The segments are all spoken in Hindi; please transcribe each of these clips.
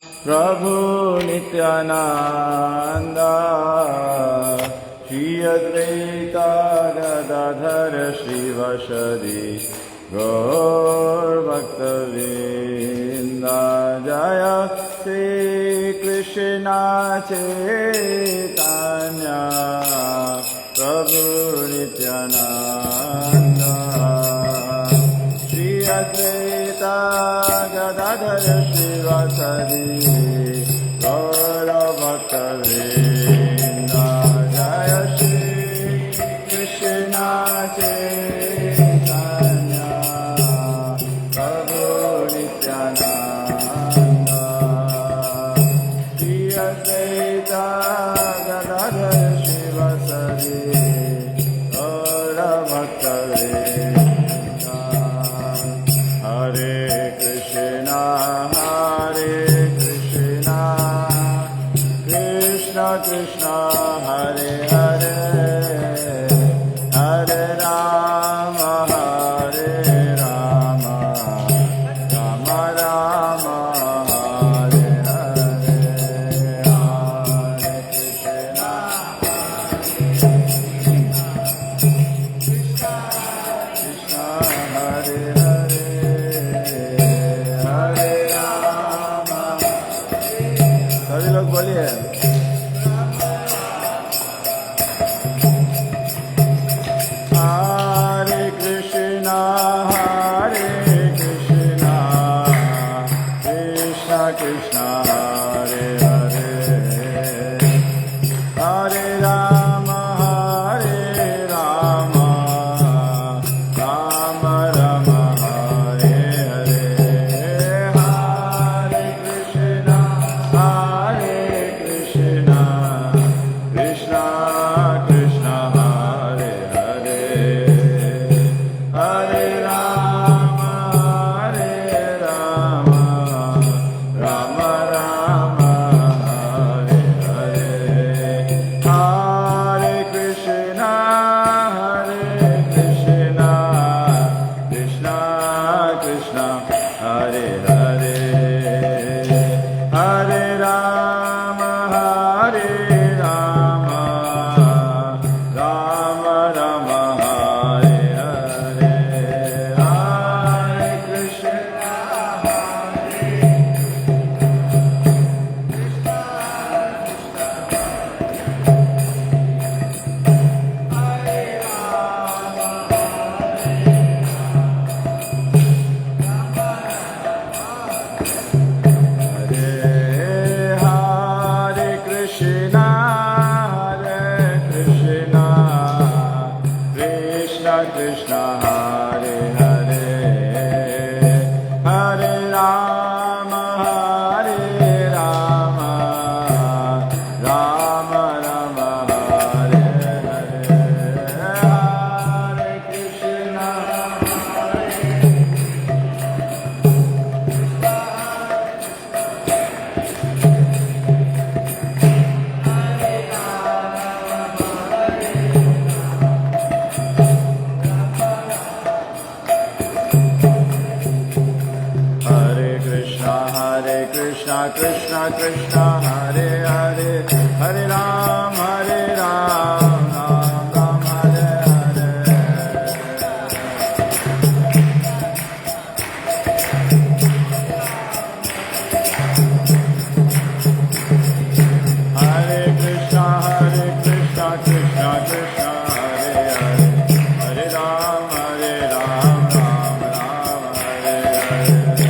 प्रभु नित्यानंदा श्री अद्वैता गदाधर श्रीवासदि गौरभक्तवृंदा जय श्री कृष्ण चैतन्य प्रभु नित्यानंदा श्री अद्वैता गदाधर श्रीवासदि गौरभक्तवृंदा जय श्री कृष्ण चैतन्य प्रभु नित्यानंदा श्री अद्वैता गदाधर श्रीवासदि गौरभक्तवृंदा हरे कृष्णा कृष्णा हरे हरे हरे राम राम राम हरे हरे हरे कृष्णा कृष्णा हरे हरे हरे राम सभी लोग बोलिए हरे कृष्णा कृष्ण कृष्ण हरे हरे हरे राम राम राम हरे हरे हरे कृष्ण कृष्ण कृष्ण हरे हरे हरे राम राम राम हरे हरे हरे कृष्ण कृष्ण कृष्ण हरे हरे हरे राम राम राम हरे हरे हरे कृष्ण हरे कृष्ण कृष्ण कृष्ण हरे हरे हरे राम राम राम हरे हरे हरे कृष्ण कृष्ण कृष्ण हरे हरे हरे राम राम राम हरे हरे हरे कृष्ण कृष्ण कृष्ण हरे हरे हरे राम राम राम हरे हरे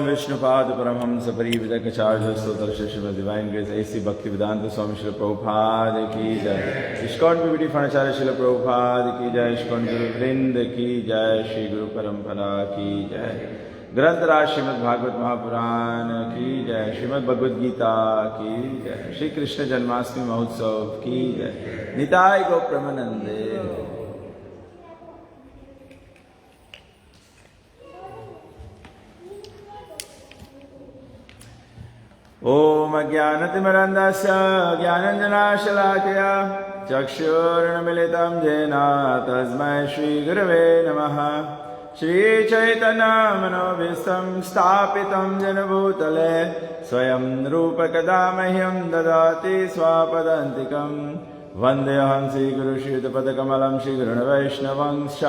विष्णुपाद परमहंस परिव्रजकाचार्य स्तोत्र श्रीमद् डिवाइन ग्रेस ऐसी भक्ति वेदांत स्वामी श्री प्रभुपाद की जय। इस्कॉन पीपीटी फणाचार्य श्री प्रभुपाद की जय। इस्कॉन गुरु वृंद की जय। श्री गुरु परंपरा की जय। ग्रंथराज श्रीमद् भागवत महापुराण की जय। श्रीमद् भगवद गीता की जय। श्री कृष्ण जन्माष्टमी महोत्सव की जय। निताय गो प्रेमानंदे। ओम अज्ञानतिमिरन्धस्य ज्ञानाञ्जनशलाकया चक्षुरुन्मीलितं येन तस्मै श्रीगुरवे नमः। श्रीचैतन्यमनोभीष्टं स्थापितं येन भूतले स्वयं रूपकदा मह्यं ददाति स्वापदान्तिकम्। वन्देऽहं श्रीगुरुश्रीयुतपदकमलं श्रीगुरुवैष्णवंश्च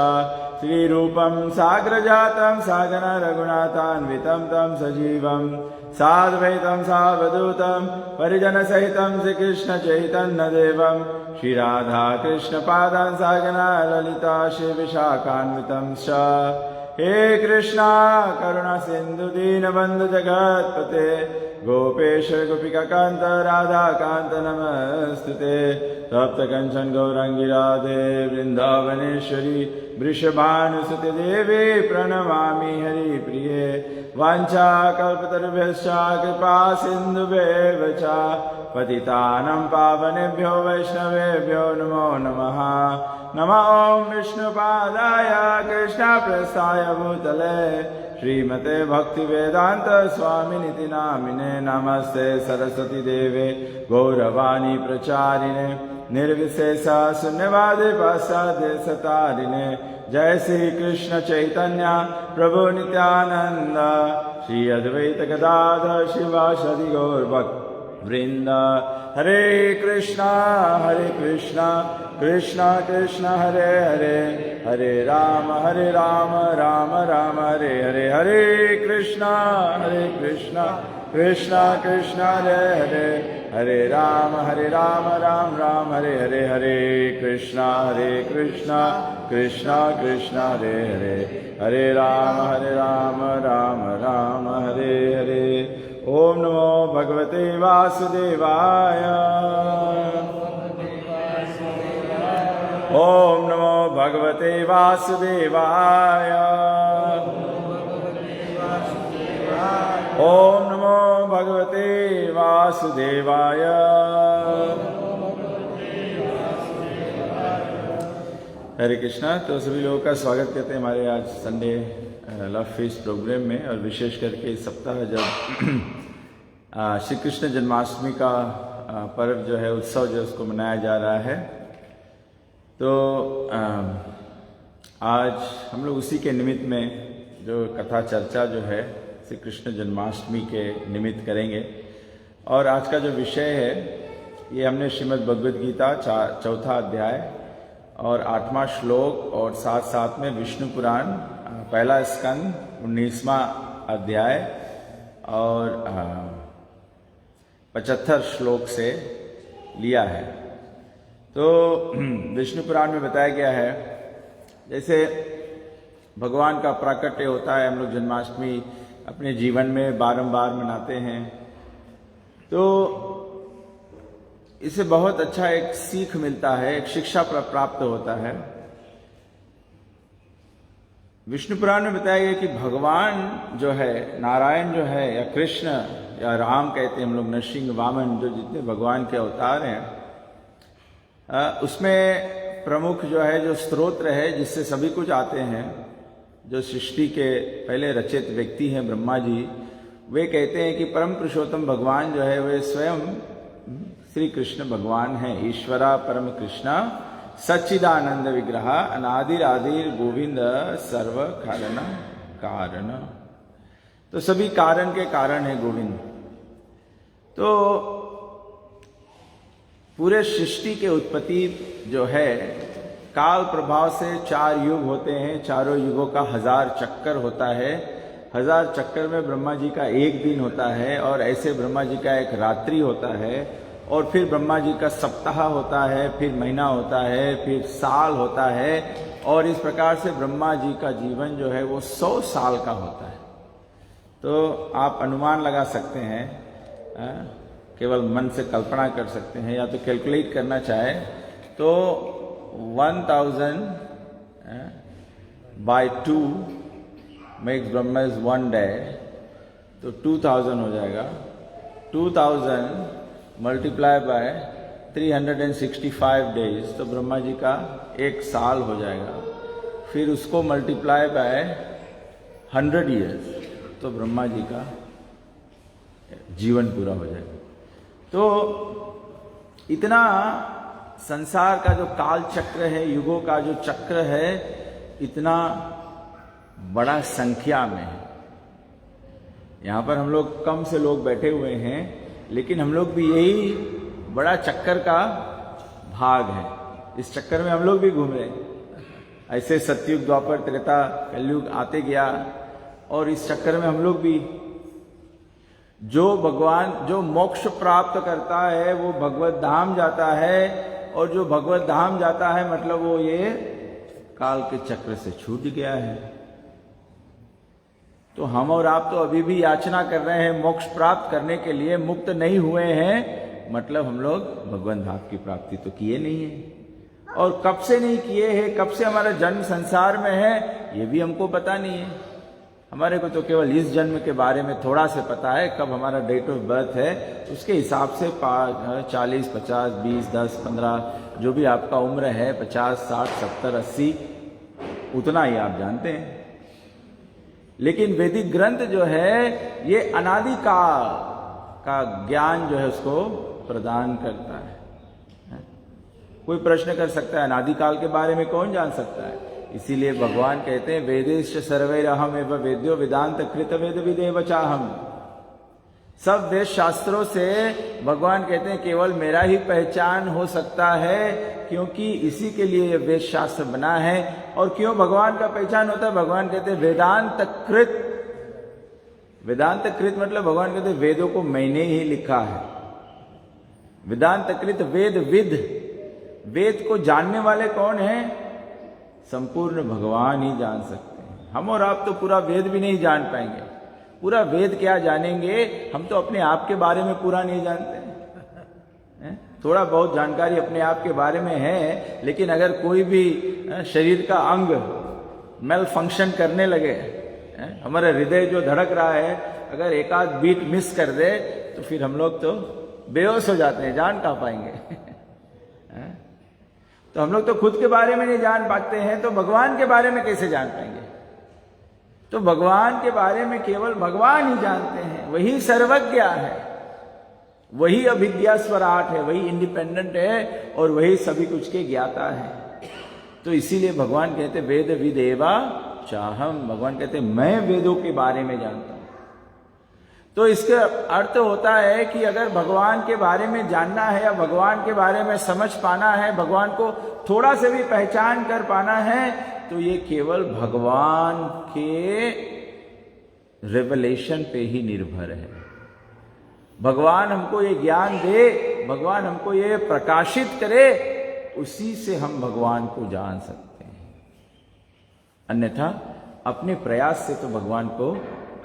श्रीरूपं साग्रजातं सागर रघुनाथान्वितं तं सजीवं साद्वैतं सावधूतं परिजनसहितं श्रीकृष्ण चैतन्यदेवं श्रीराधा कृष्णपादान् सागना ललिता श्रीविशाखान्वितं च। हे कृष्णा करुणा सिन्धु दीनबन्धु जगत्पते गोपेश गोपिकान्त राधाकान्त नमस्तुते। तप्त कंचन गौरांगी राधे वृंदावनेश्वरी वृषभानुसुते देवी प्रणमामि हरिप्रिये। वाञ्छाकल्पतरुभ्यश्च कृपा सिन्धुभ्येव च पतितानां पावनेभ्यो वैष्णवेभ्यो नमो नमः। नमः ॐ विष्णुपादाय कृष्णप्रेष्ठाय भूतले श्रीमते भक्तिवेदान्त स्वामिनिति नामिने। नमस्ते सरस्वती देवे गौरवाणी प्रचारिणे निर्विशेष शून्यवादे पाश्चात्य सतारिणे। जय श्री कृष्ण चैतन्य प्रभु नित्यानंद श्री अद्वैत गदाधर शिवासादि गौर भक्त वृंद। हरे कृष्णा कृष्णा कृष्णा हरे हरे हरे राम राम राम हरे हरे। हरे कृष्णा कृष्णा कृष्णा हरे हरे हरे राम राम राम हरे हरे। हरे कृष्णा कृष्णा कृष्णा हरे हरे हरे राम राम राम हरे हरे। ओम नमो भगवते वासुदेवाय। ओम नमो भगवते वासुदेवाय। ओम नमो भगवते वासुदेवाय। हरे कृष्णा। तो सभी लोगों का स्वागत करते हैं हमारे आज संडे लव फीस्ट प्रोग्राम में। और विशेष करके इस सप्ताह जब श्री कृष्ण जन्माष्टमी का पर्व जो है, उत्सव जो उसको मनाया जा रहा है, तो आज हम लोग उसी के निमित्त में जो कथा चर्चा जो है श्री कृष्ण जन्माष्टमी के निमित्त करेंगे। और आज का जो विषय है ये हमने श्रीमद् भगवद गीता 4वां अध्याय और 8वां श्लोक और साथ साथ में विष्णु पुराण 1 स्कंद 19वां अध्याय और 75 श्लोक से लिया है। तो विष्णु पुराण में बताया गया है जैसे भगवान का प्राकट्य होता है, हम लोग जन्माष्टमी अपने जीवन में बारंबार मनाते हैं, तो इससे बहुत अच्छा एक सीख मिलता है, एक शिक्षा प्राप्त होता है। विष्णु पुराण में बताया गया कि भगवान जो है, नारायण जो है या कृष्ण या राम कहते हैं हम लोग, नरसिंह वामन, जो जितने भगवान के अवतार हैं, उसमें प्रमुख जो है, जो स्तोत्र है जिससे सभी कुछ आते हैं, जो सृष्टि के पहले रचित व्यक्ति हैं ब्रह्मा जी, वे कहते हैं कि परम पुरुषोत्तम भगवान जो है वे स्वयं श्री कृष्ण भगवान हैं। ईश्वरा परम कृष्णा सच्चिदानंद विग्रह अनादिरादिर गोविंद सर्व कारण कारण। तो सभी कारण के कारण है गोविंद। तो पूरे सृष्टि के उत्पत्ति जो है काल प्रभाव से 4 युग होते हैं, चारों युगों का 1000 चक्कर होता है। 1000 चक्कर में ब्रह्मा जी का एक दिन होता है और ऐसे ब्रह्मा जी का एक रात्रि होता है और फिर ब्रह्मा जी का सप्ताह होता है, फिर महीना होता है, फिर साल होता है और इस प्रकार से ब्रह्मा जी का जीवन जो है वो 100 साल का होता है। तो आप अनुमान लगा सकते हैं, केवल मन से कल्पना कर सकते हैं, या तो कैलकुलेट करना चाहे तो 1000 by 2 makes Brahma is 1 day, तो 2000 हो जाएगा। 2000 मल्टीप्लाई बाय 365 डेज, तो ब्रह्मा जी का एक साल हो जाएगा। फिर उसको मल्टीप्लाई बाय 100 ईयर्स, तो ब्रह्मा जी का जीवन पूरा हो जाएगा। तो इतना संसार का जो काल चक्र है, युगों का जो चक्र है, इतना बड़ा संख्या में है। यहाँ पर हम लोग कम से लोग बैठे हुए हैं, लेकिन हम लोग भी यही बड़ा चक्कर का भाग है। इस चक्कर में हम लोग भी घूम रहे हैं। ऐसे सतयुग, द्वापर, त्रेता, कलयुग आते गया, और इस चक्कर में हम लोग भी, जो भगवान जो मोक्ष प्राप्त करता है वो भगवत धाम जाता है, और जो भगवत धाम जाता है मतलब वो ये काल के चक्र से छूट गया है। तो हम और आप तो अभी भी याचना कर रहे हैं मोक्ष प्राप्त करने के लिए, मुक्त नहीं हुए हैं, मतलब हम लोग भगवान धाम की प्राप्ति तो किए नहीं है। और कब से नहीं किए हैं, कब से हमारा जन्म संसार में है, ये भी हमको पता नहीं है। हमारे को तो केवल इस जन्म के बारे में थोड़ा से पता है, कब हमारा डेट ऑफ बर्थ है, उसके हिसाब से 40, 50, 20, 10, 15 जो भी आपका उम्र है, 50, 60, 70, 80, उतना ही आप जानते हैं। लेकिन वैदिक ग्रंथ जो है ये अनादि काल का ज्ञान जो है उसको प्रदान करता है। कोई प्रश्न कर सकता है अनादि काल के बारे में कौन जान सकता है? इसीलिए भगवान कहते हैं वेदेश्च सर्वैरहम एव वेद्यो वेदांत कृत वेद विदेव चाहम। सब वेद शास्त्रों से भगवान कहते हैं केवल मेरा ही पहचान हो सकता है, क्योंकि इसी के लिए वेद शास्त्र बना है। और क्यों भगवान का पहचान होता है? भगवान कहते हैं वेदांत कृत। वेदांत कृत मतलब भगवान कहते हैं वेदों को मैंने ही लिखा है। वेदांत कृत वेद विद। वेद को जानने वाले कौन हैं? संपूर्ण भगवान ही जान सकते हैं। हम और आप तो पूरा वेद भी नहीं जान पाएंगे। पूरा वेद क्या जानेंगे? हम तो अपने आप के बारे में पूरा नहीं जानते हैं। थोड़ा बहुत जानकारी अपने आप के बारे में है, लेकिन अगर कोई भी शरीर का अंग मेल फंक्शन करने लगे, हमारा हृदय जो धड़क रहा है अगर एक आध बीट मिस कर दे तो फिर हम लोग तो बेहोश हो जाते हैं, जान कहाँ पाएंगे। तो हम लोग तो खुद के बारे में नहीं जान पाते हैं, तो भगवान के बारे में कैसे जान पाएंगे? तो भगवान के बारे में केवल भगवान ही जानते हैं। वही सर्वज्ञ है, वही अभिज्ञा स्वराट है, वही इंडिपेंडेंट है, और वही सभी कुछ के ज्ञाता है। तो इसीलिए भगवान कहते वेद विदेवा चाहम। भगवान कहते मैं वेदों के बारे में जानता हूं। तो इसका अर्थ होता है कि अगर भगवान के बारे में जानना है या भगवान के बारे में समझ पाना है, भगवान को थोड़ा से भी पहचान कर पाना है, तो ये केवल भगवान के रेवलेशन पे ही निर्भर है। भगवान हमको ये ज्ञान दे, भगवान हमको ये प्रकाशित करे, उसी से हम भगवान को जान सकते हैं। अन्यथा अपने प्रयास से तो भगवान को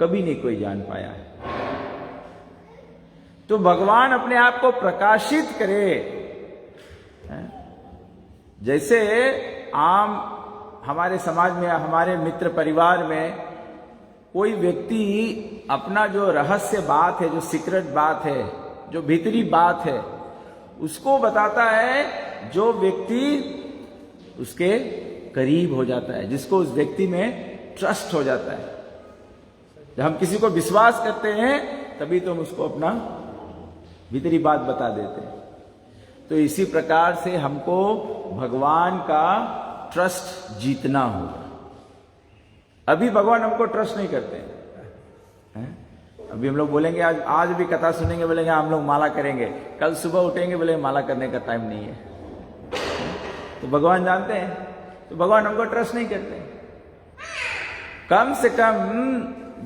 कभी नहीं कोई जान पाया है। तो भगवान अपने आप को प्रकाशित करे। जैसे आम हमारे समाज में, हमारे मित्र परिवार में कोई व्यक्ति अपना जो रहस्य बात है, जो सीक्रेट बात है, जो भीतरी बात है, उसको बताता है जो व्यक्ति उसके करीब हो जाता है, जिसको उस व्यक्ति में ट्रस्ट हो जाता है। जब हम किसी को विश्वास करते हैं तभी तो हम उसको अपना भीतरी बात बता देते हैं। तो इसी प्रकार से हमको भगवान का ट्रस्ट जीतना होगा। अभी भगवान हमको ट्रस्ट नहीं करते हैं। अभी हम लोग बोलेंगे आज भी कथा सुनेंगे, बोलेंगे हम लोग माला करेंगे, कल सुबह उठेंगे बोलेंगे माला करने का टाइम नहीं है। तो भगवान जानते हैं, तो भगवान हमको ट्रस्ट नहीं करते। कम से कम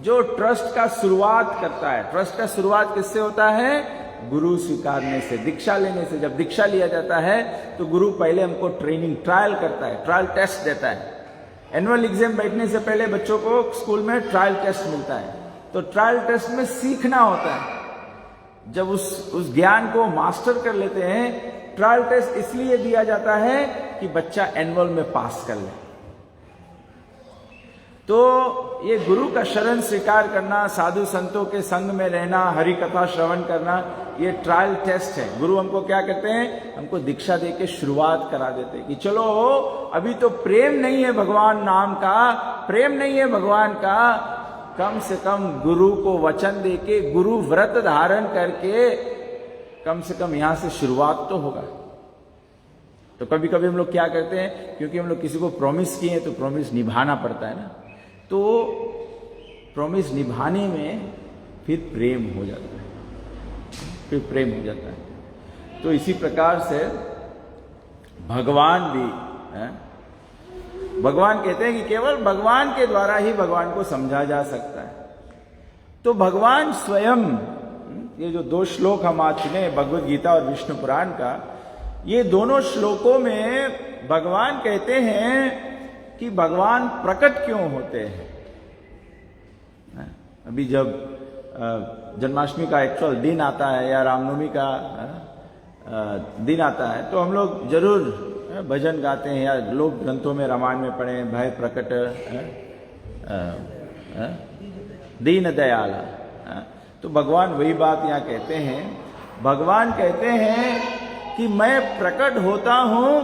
जो ट्रस्ट का शुरुआत करता है, ट्रस्ट का शुरुआत किससे होता है? गुरु स्वीकारने से, दीक्षा लेने से। जब दीक्षा लिया जाता है तो गुरु पहले हमको ट्रेनिंग, ट्रायल करता है, ट्रायल टेस्ट देता है। एनुअल एग्जाम बैठने से पहले बच्चों को स्कूल में ट्रायल टेस्ट मिलता है। तो ट्रायल टेस्ट में सीखना होता है। जब उस ज्ञान को मास्टर कर लेते हैं, ट्रायल टेस्ट इसलिए दिया जाता है कि बच्चा एनुअल में पास कर ले। तो ये गुरु का शरण स्वीकार करना, साधु संतों के संग में रहना, हरि कथा श्रवण करना, ये ट्रायल टेस्ट है। गुरु हमको क्या कहते हैं, हमको दीक्षा दे के शुरुआत करा देते हैं कि चलो अभी तो प्रेम नहीं है भगवान नाम का, प्रेम नहीं है भगवान का, कम से कम गुरु को वचन दे के, गुरु व्रत धारण करके कम से कम यहां से शुरुआत तो होगा। तो कभी कभी हम लोग क्या करते हैं, क्योंकि हम लोग किसी को प्रॉमिस किए हैं तो प्रॉमिस निभाना पड़ता है ना, तो प्रॉमिस निभाने में फिर प्रेम हो जाता है, फिर प्रेम हो जाता है। तो इसी प्रकार से भगवान भी है, भगवान कहते हैं कि केवल भगवान के द्वारा ही भगवान को समझा जा सकता है। तो भगवान स्वयं, ये जो 2 श्लोक हम आज चुने भगवद गीता और विष्णु पुराण का, ये दोनों श्लोकों में भगवान कहते हैं कि भगवान प्रकट क्यों होते हैं। अभी जब जन्माष्टमी का एक्चुअल दिन आता है या रामनवमी का दिन आता है, तो हम लोग जरूर भजन गाते हैं, या लोग ग्रंथों में रामायण में पढ़े, भय प्रकट दीन दयाल। तो भगवान वही बात यहाँ कहते हैं। भगवान कहते हैं कि मैं प्रकट होता हूं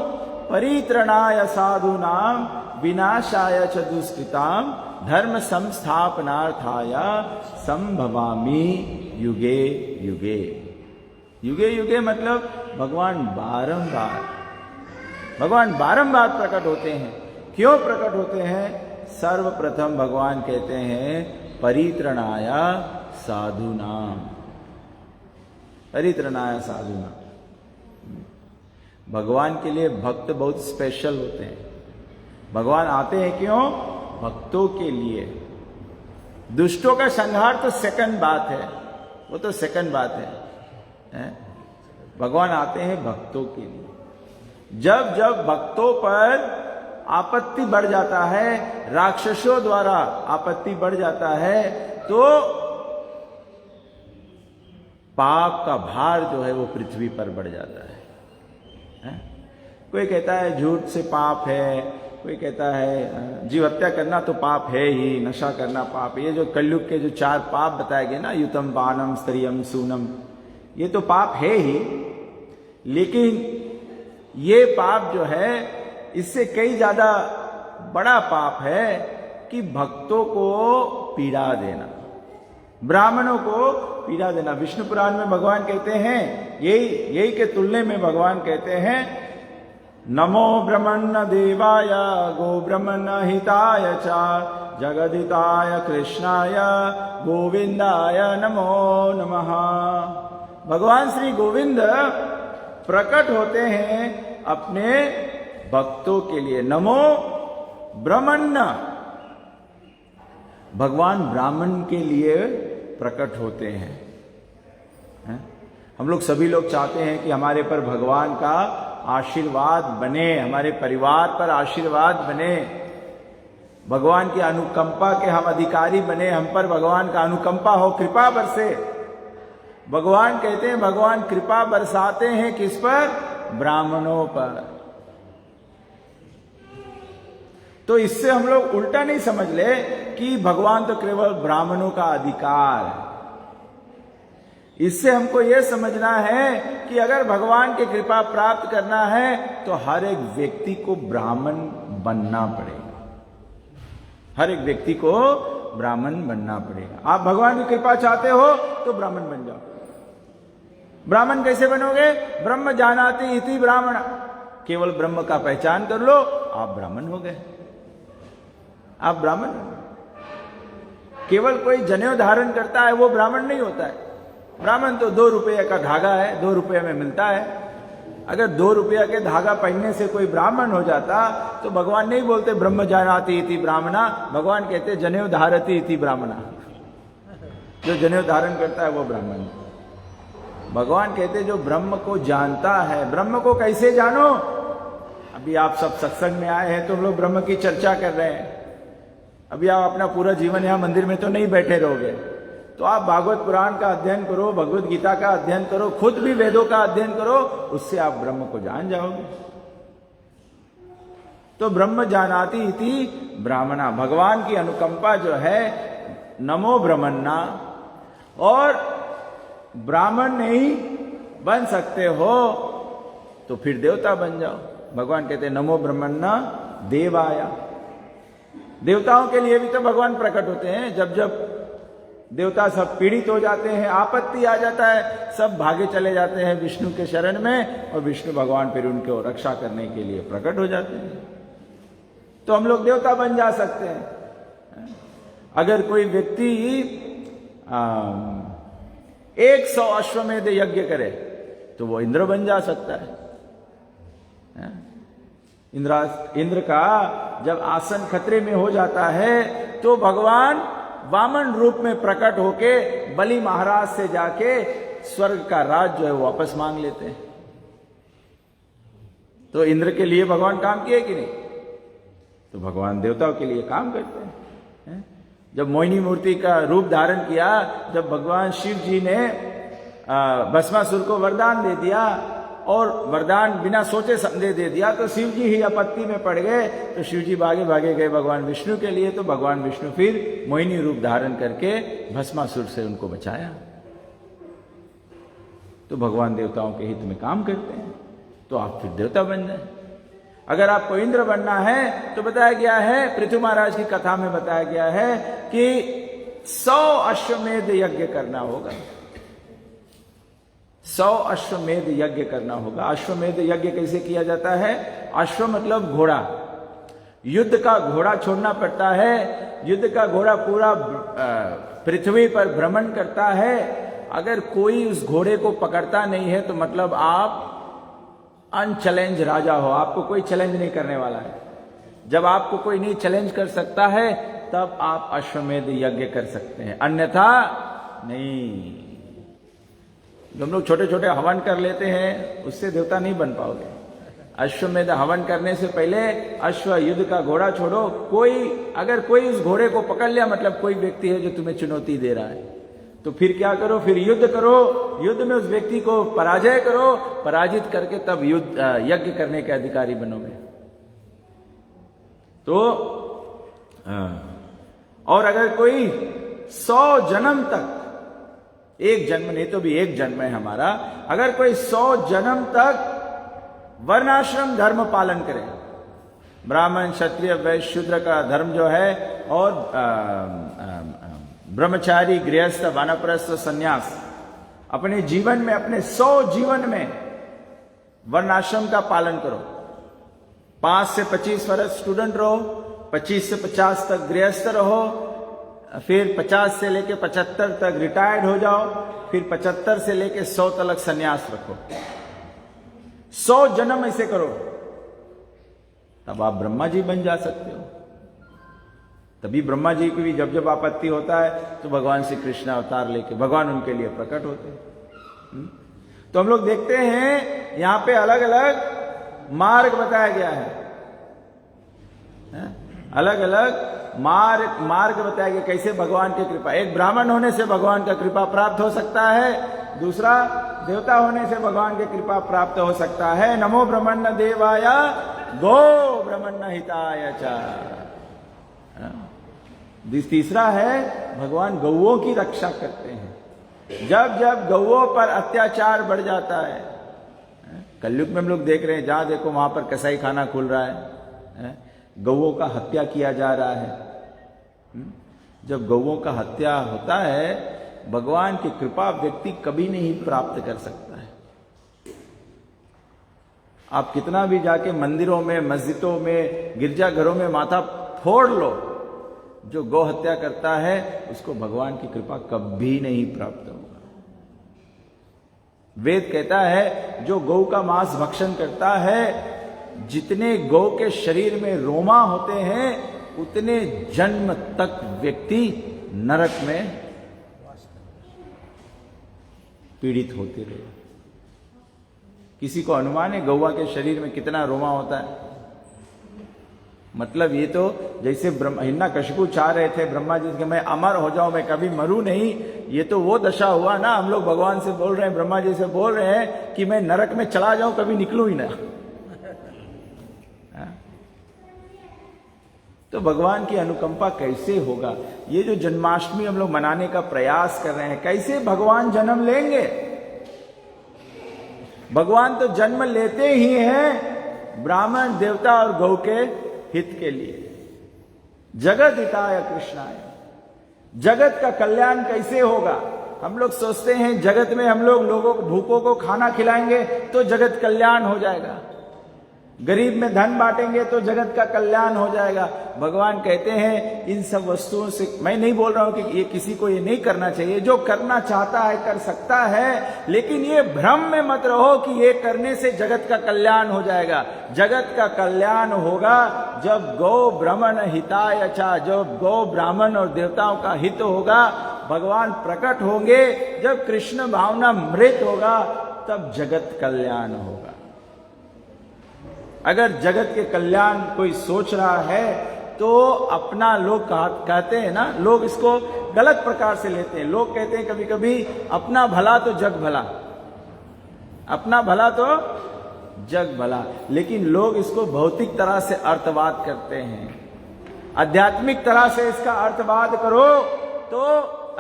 परित्रणाय साधूनाम विनाशाय च दुष्कृताम धर्म संस्थापनार्थाय संभवामि युगे युगे। युगे युगे मतलब भगवान बारंबार प्रकट होते हैं। क्यों प्रकट होते हैं? सर्वप्रथम भगवान कहते हैं परित्रणाय साधूनाम, परित्रणाय साधूनाम। भगवान के लिए भक्त बहुत स्पेशल होते हैं। भगवान आते हैं क्यों? भक्तों के लिए। दुष्टों का संहार तो सेकंड बात है, वो तो सेकंड बात है। भगवान आते हैं भक्तों के लिए। जब जब भक्तों पर आपत्ति बढ़ जाता है, राक्षसों द्वारा आपत्ति बढ़ जाता है, तो पाप का भार जो है वो पृथ्वी पर बढ़ जाता है। कोई कहता है झूठ से पाप है, कोई कहता है जीव हत्या करना तो पाप है ही, नशा करना पाप है। ये जो कलयुग के जो 4 पाप बताए गए ना, युतम बानम स्त्रियम सूनम, ये तो पाप है ही। लेकिन ये पाप जो है, इससे कई ज्यादा बड़ा पाप है कि भक्तों को पीड़ा देना, ब्राह्मणों को पीड़ा देना। विष्णु पुराण में भगवान कहते हैं, यही के तुलने में भगवान कहते हैं नमो ब्रह्मण्य देवाय गो ब्रह्मण्य हिताय च जगदिताय कृष्णाय गोविंदाय नमो नमः। भगवान श्री गोविंद प्रकट होते हैं अपने भक्तों के लिए। नमो ब्रह्मण्य, भगवान ब्राह्मण के लिए प्रकट होते हैं। हम लोग सभी लोग चाहते हैं कि हमारे पर भगवान का आशीर्वाद बने, हमारे परिवार पर आशीर्वाद बने, भगवान की अनुकंपा के हम अधिकारी बने, हम पर भगवान का अनुकंपा हो, कृपा बरसे। भगवान कहते हैं भगवान कृपा बरसाते हैं किस पर? ब्राह्मणों पर। तो इससे हम लोग उल्टा नहीं समझ ले कि भगवान तो केवल ब्राह्मणों का अधिकार है। इससे हमको यह समझना है कि अगर भगवान की कृपा प्राप्त करना है तो हर एक व्यक्ति को ब्राह्मण बनना पड़ेगा, हर एक व्यक्ति को ब्राह्मण बनना पड़ेगा। आप भगवान की कृपा चाहते हो तो ब्राह्मण बन जाओ। ब्राह्मण कैसे बनोगे? ब्रह्म जानाति इति ब्राह्मण, केवल ब्रह्म का पहचान कर लो, आप ब्राह्मण हो गए, आप ब्राह्मण। केवल कोई जनेऊ धारण करता है वो ब्राह्मण नहीं होता है। ब्राह्मण तो 2 रुपये का धागा है, 2 रुपये में मिलता है। अगर 2 रुपये के धागा पहनने से कोई ब्राह्मण हो जाता तो भगवान नहीं बोलते ब्रह्म जानाति इति ब्राह्मणा, भगवान कहते जनेऊ धारति इति ब्राह्मणा। जो जनेऊ धारण करता है वो ब्राह्मण। भगवान कहते जो ब्रह्म को जानता है। ब्रह्म को कैसे जानो? अभी आप सब सत्संग में आए हैं तो हम लोग ब्रह्म की चर्चा कर रहे हैं। अभी आप अपना पूरा जीवन यहां मंदिर में तो नहीं बैठे रहोगे, तो आप भागवत पुराण का अध्ययन करो, भगवत गीता का अध्ययन करो, खुद भी वेदों का अध्ययन करो, उससे आप ब्रह्म को जान जाओगे। तो ब्रह्म जानाति इति ब्राह्मणा, भगवान की अनुकंपा जो है नमो ब्रह्मन्ना, और ब्राह्मण नहीं बन सकते हो तो फिर देवता बन जाओ। भगवान कहते हैं नमो ब्रह्मन्ना देवाया, देवताओं के लिए भी तो भगवान प्रकट होते हैं। जब जब देवता सब पीड़ित हो जाते हैं, आपत्ति आ जाता है, सब भागे चले जाते हैं विष्णु के शरण में, और विष्णु भगवान फिर उनको रक्षा करने के लिए प्रकट हो जाते हैं। तो हम लोग देवता बन जा सकते हैं। अगर कोई व्यक्ति 100 अश्वमेध यज्ञ करे तो वो इंद्र बन जा सकता है। इंद्र का जब आसन खतरे में हो जाता है तो भगवान वामन रूप में प्रकट होके बलि महाराज से जाके स्वर्ग का राज जो है वो वापस मांग लेते हैं। तो इंद्र के लिए भगवान काम किए कि नहीं? तो भगवान देवताओं के लिए काम करते हैं। जब मोहिनी मूर्ति का रूप धारण किया, जब भगवान शिव जी ने भस्मासुर को वरदान दे दिया और वरदान बिना सोचे समझे दे दिया, तो शिव जी ही आपत्ति में पड़ गए। तो शिव जी भागे भागे गए भगवान विष्णु के लिए, तो भगवान विष्णु फिर मोहिनी रूप धारण करके भस्मासुर से उनको बचाया। तो भगवान देवताओं के हित में काम करते हैं, तो आप फिर देवता बन जाए। अगर आपको इंद्र बनना है तो बताया गया है, पृथु महाराज की कथा में बताया गया है कि 100 अश्वमेध यज्ञ करना होगा। 100 अश्वमेध यज्ञ करना होगा। अश्वमेध यज्ञ कैसे किया जाता है? अश्व मतलब घोड़ा, युद्ध का घोड़ा छोड़ना पड़ता है। युद्ध का घोड़ा पूरा पृथ्वी पर भ्रमण करता है। अगर कोई उस घोड़े को पकड़ता नहीं है तो मतलब आप अनचैलेंज राजा हो, आपको कोई चैलेंज नहीं करने वाला है। जब आपको कोई नहीं चैलेंज कर सकता है तब आप अश्वमेध यज्ञ कर सकते हैं, अन्यथा नहीं। हम लोग छोटे छोटे हवन कर लेते हैं, उससे देवता नहीं बन पाओगे। अश्वमेध हवन करने से पहले अश्व युद्ध का घोड़ा छोड़ो। अगर कोई उस घोड़े को पकड़ लिया मतलब कोई व्यक्ति है जो तुम्हें चुनौती दे रहा है, तो फिर क्या करो? फिर युद्ध करो, युद्ध में उस व्यक्ति को पराजय करो, पराजित करके तब यज्ञ करने के अधिकारी बनोगे। तो और अगर कोई 100 जन्म तक, एक जन्म नहीं तो भी एक जन्म है हमारा, अगर कोई 100 जन्म तक वर्णाश्रम धर्म पालन करे, ब्राह्मण क्षत्रिय वैश्य शूद्र का धर्म जो है, और ब्रह्मचारी गृहस्थ वानप्रस्थ सन्यास, अपने जीवन में, अपने 100 जीवन में वर्णाश्रम का पालन करो। 5 से 25 वर्ष स्टूडेंट रहो, 25 से 50 तक गृहस्थ रहो, फिर 50 से लेके 75 तक रिटायर्ड हो जाओ, फिर 75 से लेके 100 तक सन्यास रखो। 100 जन्म ऐसे करो, तब आप ब्रह्मा जी बन जा सकते हो। तभी ब्रह्मा जी की भी जब जब आपत्ति होता है तो भगवान श्री कृष्ण अवतार लेके भगवान उनके लिए प्रकट होते हैं। तो हम लोग देखते हैं यहां पे अलग अलग मार्ग बताया गया है, अलग अलग मार्ग बताया गया कैसे भगवान की कृपा। एक ब्राह्मण होने से भगवान का कृपा प्राप्त हो सकता है, दूसरा देवता होने से भगवान की कृपा प्राप्त हो सकता है। नमो ब्रह्मण्य देवाय गो ब्रह्मण्य हिताय च। तीसरा है भगवान गौओं की रक्षा करते हैं। जब जब गौओं पर अत्याचार बढ़ जाता है, कलयुग में हम लोग देख रहे हैं, जहां देखो वहां पर कसाई खाना खुल रहा है, गौओं का हत्या किया जा रहा है। जब गौओं का हत्या होता है, भगवान की कृपा व्यक्ति कभी नहीं प्राप्त कर सकता है। आप कितना भी जाके मंदिरों में, मस्जिदों में, गिरजाघरों में माथा फोड़ लो, जो गौ हत्या करता है उसको भगवान की कृपा कभी नहीं प्राप्त होगा। वेद कहता है जो गौ का मांस भक्षण करता है, जितने गौ के शरीर में रोमा होते हैं उतने जन्म तक व्यक्ति नरक में पीड़ित होते रहे। किसी को अनुमान है गौवा के शरीर में कितना रोमा होता है? मतलब ये तो जैसे हिरण्यकशिपु चाह रहे थे ब्रह्मा जी कि मैं अमर हो जाऊं, मैं कभी मरूं नहीं, ये तो वो दशा हुआ ना। हम लोग भगवान से बोल रहे हैं, ब्रह्मा जी से बोल रहे हैं कि मैं नरक में चला जाऊं, कभी निकलूं ही ना। तो भगवान की अनुकंपा कैसे होगा? ये जो जन्माष्टमी हम लोग मनाने का प्रयास कर रहे हैं, कैसे भगवान जन्म लेंगे? भगवान तो जन्म लेते ही हैं ब्राह्मण देवता और गौ के हित के लिए। जगत हिताय कृष्णाय, जगत का कल्याण कैसे होगा? हम लोग सोचते हैं जगत में हम लोग लोगों को, भूखों को खाना खिलाएंगे तो जगत कल्याण हो जाएगा, गरीब में धन बांटेंगे तो जगत का कल्याण हो जाएगा। भगवान कहते हैं इन सब वस्तुओं से, मैं नहीं बोल रहा हूं कि ये किसी को ये नहीं करना चाहिए, जो करना चाहता है कर सकता है, लेकिन ये भ्रम में मत रहो कि ये करने से जगत का कल्याण हो जाएगा। जगत का कल्याण होगा जब गौ ब्राह्मण हिताय च, जब गौ ब्राह्मण और देवताओं का हित होगा, भगवान प्रकट होंगे, जब कृष्ण भावना मृत होगा, तब जगत कल्याण होगा। अगर जगत के कल्याण कोई सोच रहा है तो अपना, लोग कहते हैं ना, लोग इसको गलत प्रकार से लेते हैं। लोग कहते हैं कभी कभी अपना भला तो जग भला, अपना भला तो जग भला, लेकिन लोग इसको भौतिक तरह से अर्थवाद करते हैं। आध्यात्मिक तरह से इसका अर्थवाद करो तो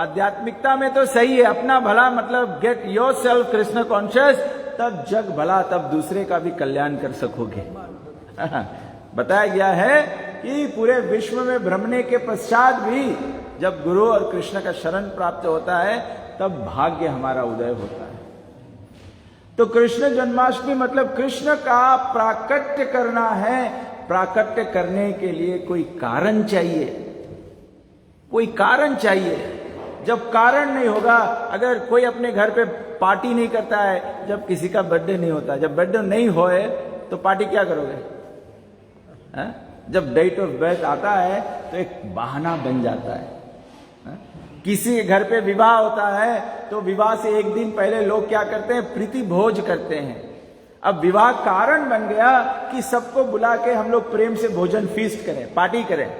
आध्यात्मिकता में तो सही है, अपना भला मतलब get your self Krishna conscious, तब जग भला, तब दूसरे का भी कल्याण कर सकोगे। बताया गया है कि पूरे विश्व में भ्रमणे के पश्चात भी जब गुरु और कृष्ण का शरण प्राप्त होता है तब भाग्य हमारा उदय होता है। तो कृष्ण जन्माष्टमी मतलब कृष्ण का प्राकट्य करना है। प्राकट्य करने के लिए कोई कारण चाहिए, कोई कारण चाहिए। जब कारण नहीं होगा, अगर कोई अपने घर पे पार्टी नहीं करता है, जब किसी का बर्थडे नहीं होता, जब बर्थडे नहीं होए तो पार्टी क्या करोगे? जब डेट ऑफ बर्थ आता है तो एक बहाना बन जाता है। किसी के घर पे विवाह होता है तो विवाह से एक दिन पहले लोग क्या करते हैं? प्रीति भोज करते हैं। अब विवाह कारण बन गया कि सबको बुला के हम लोग प्रेम से भोजन फीस्ट करें, पार्टी करें।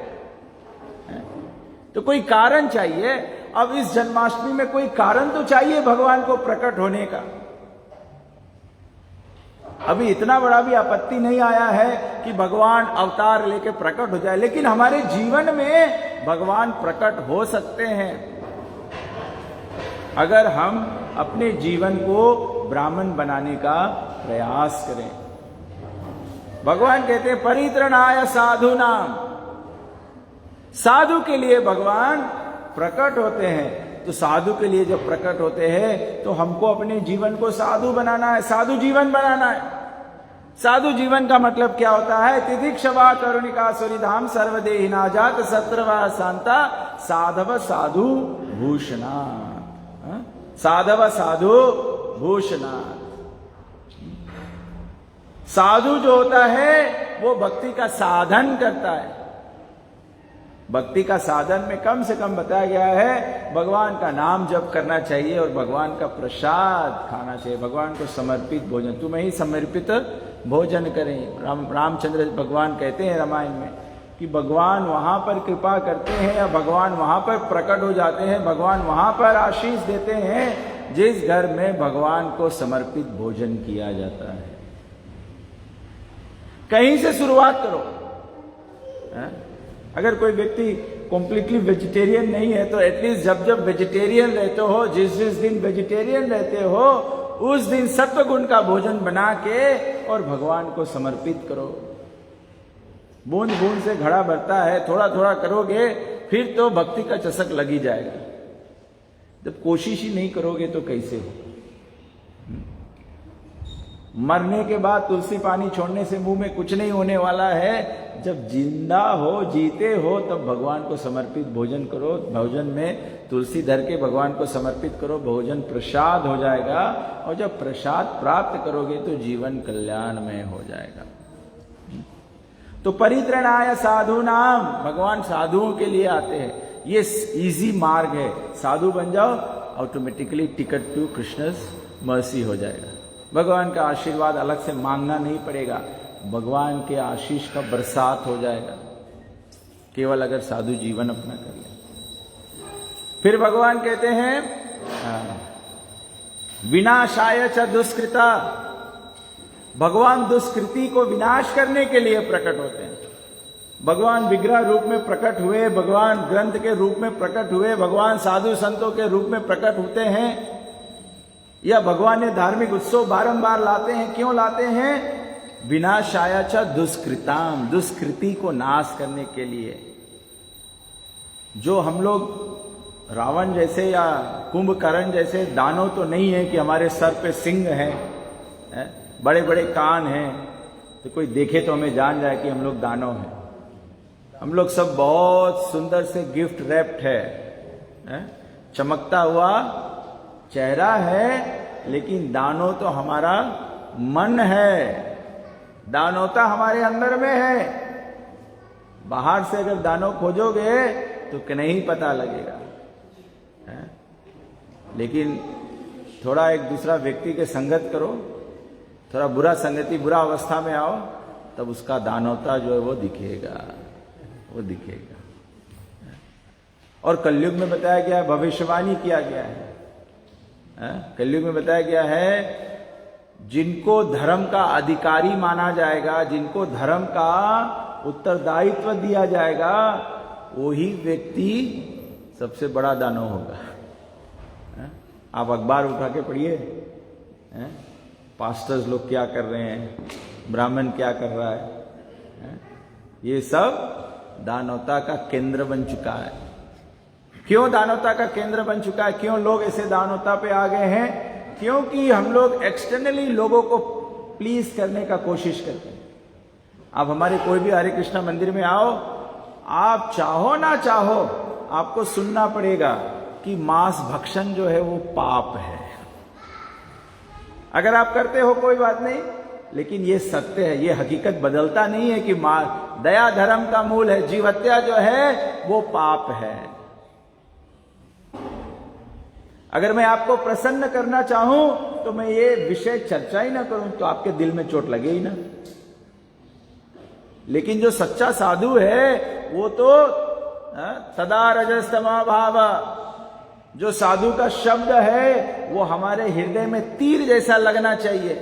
तो कोई कारण चाहिए। अब इस जन्माष्टमी में कोई कारण तो चाहिए भगवान को प्रकट होने का। अभी इतना बड़ा भी आपत्ति नहीं आया है कि भगवान अवतार लेके प्रकट हो जाए, लेकिन हमारे जीवन में भगवान प्रकट हो सकते हैं अगर हम अपने जीवन को ब्राह्मण बनाने का प्रयास करें। भगवान कहते हैं परित्रणाय साधु नाम, साधु के लिए भगवान प्रकट होते हैं। तो साधु के लिए जब प्रकट होते हैं तो हमको अपने जीवन को साधु बनाना है, साधु जीवन बनाना है। साधु जीवन का मतलब क्या होता है? तितिक्षवा करुणिका सुरिधाम सर्वदेहि नाजात सत्रवा शांता साधव साधु भूषणा, साधव साधु भूषणा। साधु जो होता है वो भक्ति का साधन करता है। भक्ति का साधन में कम से कम बताया गया है भगवान का नाम जप करना चाहिए और भगवान का प्रसाद खाना चाहिए, भगवान को समर्पित भोजन, तुम्हें ही समर्पित भोजन करें। रामचंद्र भगवान कहते हैं रामायण में कि भगवान वहां पर कृपा करते हैं या भगवान वहां पर प्रकट हो जाते हैं, भगवान वहां पर आशीष देते हैं जिस घर में भगवान को समर्पित भोजन किया जाता है। कहीं से शुरुआत करो। अगर कोई व्यक्ति कॉम्प्लीटली वेजिटेरियन नहीं है तो एटलीस्ट जब जब वेजिटेरियन रहते हो, जिस जिस दिन वेजिटेरियन रहते हो उस दिन सत्व गुण का भोजन बना के और भगवान को समर्पित करो। बूंद बूंद से घड़ा भरता है, थोड़ा थोड़ा करोगे फिर तो भक्ति का चसक लगी जाएगा। जब कोशिश ही नहीं करोगे तो कैसे हो? मरने के बाद तुलसी पानी छोड़ने से मुंह में कुछ नहीं होने वाला है। जब जिंदा हो, जीते हो, तब भगवान को समर्पित भोजन करो। भोजन में तुलसी धर के भगवान को समर्पित करो, भोजन प्रसाद हो जाएगा। और जब प्रसाद प्राप्त करोगे तो जीवन कल्याणमय हो जाएगा। तो परित्रणाय साधु नाम, भगवान साधुओं के लिए आते हैं। ये इजी मार्ग है, साधु बन जाओ, automatically ticket to Krishna's mercy हो जाएगा। भगवान का आशीर्वाद अलग से मांगना नहीं पड़ेगा, भगवान के आशीष का बरसात हो जाएगा। केवल अगर साधु जीवन अपना कर ले। फिर भगवान कहते हैं विनाशाय च दुष्कृता, भगवान दुष्कृति को विनाश करने के लिए प्रकट होते हैं। भगवान विग्रह रूप में प्रकट हुए, भगवान ग्रंथ के रूप में प्रकट हुए, भगवान साधु संतों के रूप में प्रकट होते हैं, या भगवान ने धार्मिक उत्सव बारंबार लाते हैं। क्यों लाते हैं? विनाशाय च दुष्कृताम, दुष्कृति को नाश करने के लिए। जो हम लोग रावण जैसे या कुंभकर्ण जैसे दानव तो नहीं है कि हमारे सर पे सिंह है, बड़े बड़े कान हैं, तो कोई देखे तो हमें जान जाए कि हम लोग दानव हैं। हम लोग सब बहुत सुंदर से गिफ्ट रैप्ड है, चमकता हुआ चेहरा है, लेकिन दानव तो हमारा मन है, दानवता हमारे अंदर में है। बाहर से अगर दानव खोजोगे तो नहीं पता लगेगा, लेकिन थोड़ा एक दूसरा व्यक्ति के संगत करो, थोड़ा बुरा संगति, बुरा अवस्था में आओ, तब उसका दानवता जो है वो दिखेगा, वो दिखेगा। और कलयुग में बताया गया है, भविष्यवाणी किया गया है, कलयुग में बताया गया है, जिनको धर्म का अधिकारी माना जाएगा, जिनको धर्म का उत्तरदायित्व दिया जाएगा, वही व्यक्ति सबसे बड़ा दानव होगा। आप अखबार उठा के पढ़िए, पास्टर्स लोग क्या कर रहे हैं, ब्राह्मण क्या कर रहा है, ये सब दानवता का केंद्र बन चुका है। क्यों दानवता का केंद्र बन चुका है? क्यों लोग ऐसे दानवता पे आ गए हैं? क्योंकि हम लोग एक्सटर्नली लोगों को प्लीज करने का कोशिश करते हैं। आप हमारे कोई भी हरे कृष्णा मंदिर में आओ, आप चाहो ना चाहो आपको सुनना पड़ेगा कि मांस भक्षण जो है वो पाप है। अगर आप करते हो कोई बात नहीं, लेकिन ये सत्य है, ये हकीकत बदलता नहीं है कि दया धर्म का मूल है, जीव हत्या जो है वो पाप है। अगर मैं आपको प्रसन्न करना चाहूं तो मैं ये विषय चर्चा ही ना करूं तो आपके दिल में चोट लगे ही ना। लेकिन जो सच्चा साधु है वो तो सदा रजस्तमा भाव, जो साधु का शब्द है वो हमारे हृदय में तीर जैसा लगना चाहिए,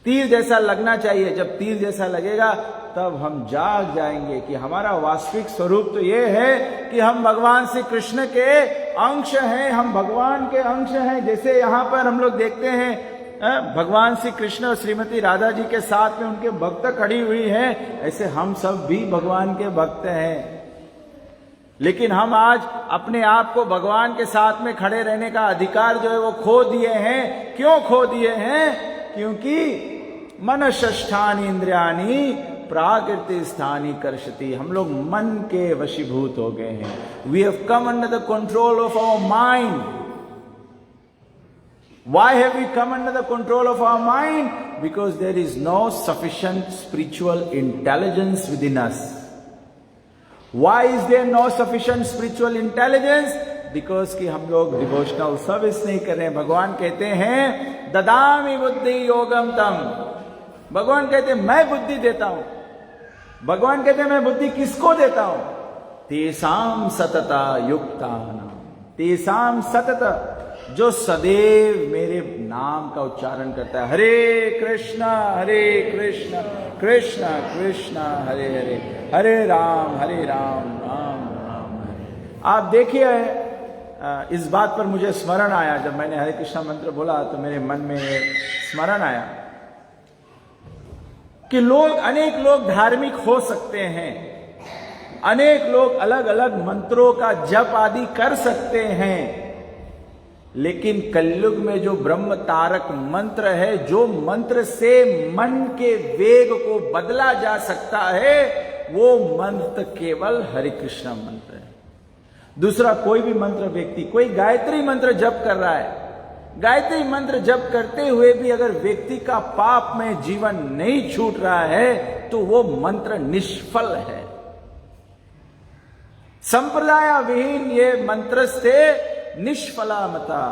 तीर जैसा लगना चाहिए। जब तीर जैसा लगेगा तब हम जाग जाएंगे कि हमारा वास्तविक स्वरूप तो ये है कि हम भगवान श्री कृष्ण के अंश हैं, हम भगवान के अंश हैं। जैसे यहां पर हम लोग देखते हैं भगवान श्री कृष्ण और श्रीमती राधा जी के साथ में उनके भक्त खड़ी हुई हैं, ऐसे हम सब भी भगवान के भक्त हैं। लेकिन हम आज अपने आप को भगवान के साथ में खड़े रहने का अधिकार जो है वो खो दिए हैं। क्यों खो दिए हैं? क्योंकि मनश्ष्ठानि इंद्रियाणि प्राकृति स्थानी कर्षति, हम लोग मन के वशीभूत हो गए हैं। We have come under the control of our mind. Why have we come under the control of our mind? Because there is no sufficient spiritual intelligence within us. Why is there no sufficient spiritual intelligence? Because कि हम लोग डिवोशनल सर्विस नहीं कर रहे हैं। भगवान कहते हैं ददामि बुद्धि योगम तम, भगवान कहते हैं मैं बुद्धि देता हूं। भगवान कहते हैं मैं बुद्धि किसको देता हूं? तेसाम सतता युक्तानाम, तेसाम सतत, जो सदैव मेरे नाम का उच्चारण करता है। हरे कृष्णा कृष्ण कृष्ण हरे हरे, हरे राम राम राम हरे। आप देखिए, इस बात पर मुझे स्मरण आया, जब मैंने हरे कृष्णा मंत्र बोला तो मेरे मन में स्मरण आया कि अनेक लोग धार्मिक हो सकते हैं, अनेक लोग अलग अलग मंत्रों का जप आदि कर सकते हैं, लेकिन कलयुग में जो ब्रह्म तारक मंत्र है, जो मंत्र से मन के वेग को बदला जा सकता है, वो मंत्र केवल हरे कृष्णा मंत्र है। दूसरा कोई भी मंत्र व्यक्ति, कोई गायत्री मंत्र जप कर रहा है, गायत्री मंत्र जप करते हुए भी अगर व्यक्ति का पाप में जीवन नहीं छूट रहा है तो वो मंत्र निष्फल है। संप्रदाय विहीन ये मंत्र से निष्फला मता।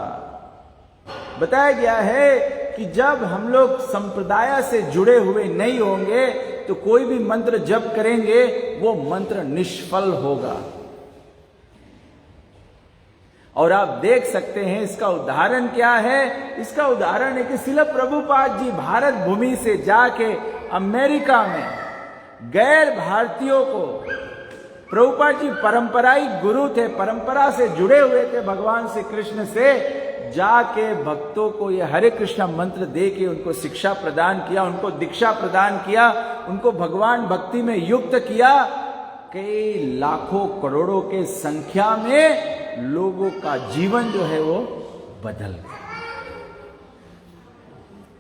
बताया गया है कि जब हम लोग संप्रदाय से जुड़े हुए नहीं होंगे तो कोई भी मंत्र जप करेंगे वो मंत्र निष्फल होगा। और आप देख सकते हैं इसका उदाहरण क्या है। इसका उदाहरण है कि श्रील प्रभुपाद जी भारत भूमि से जाके अमेरिका में गैर भारतीयों को, प्रभुपाद जी परंपराई गुरु थे, परंपरा से जुड़े हुए थे भगवान श्री कृष्ण से, जाके भक्तों को ये हरे कृष्णा मंत्र दे के उनको शिक्षा प्रदान किया, उनको दीक्षा प्रदान किया, उनको भगवान भक्ति में युक्त किया। कई लाखों करोड़ों के संख्या में लोगों का जीवन जो है वो बदल गया।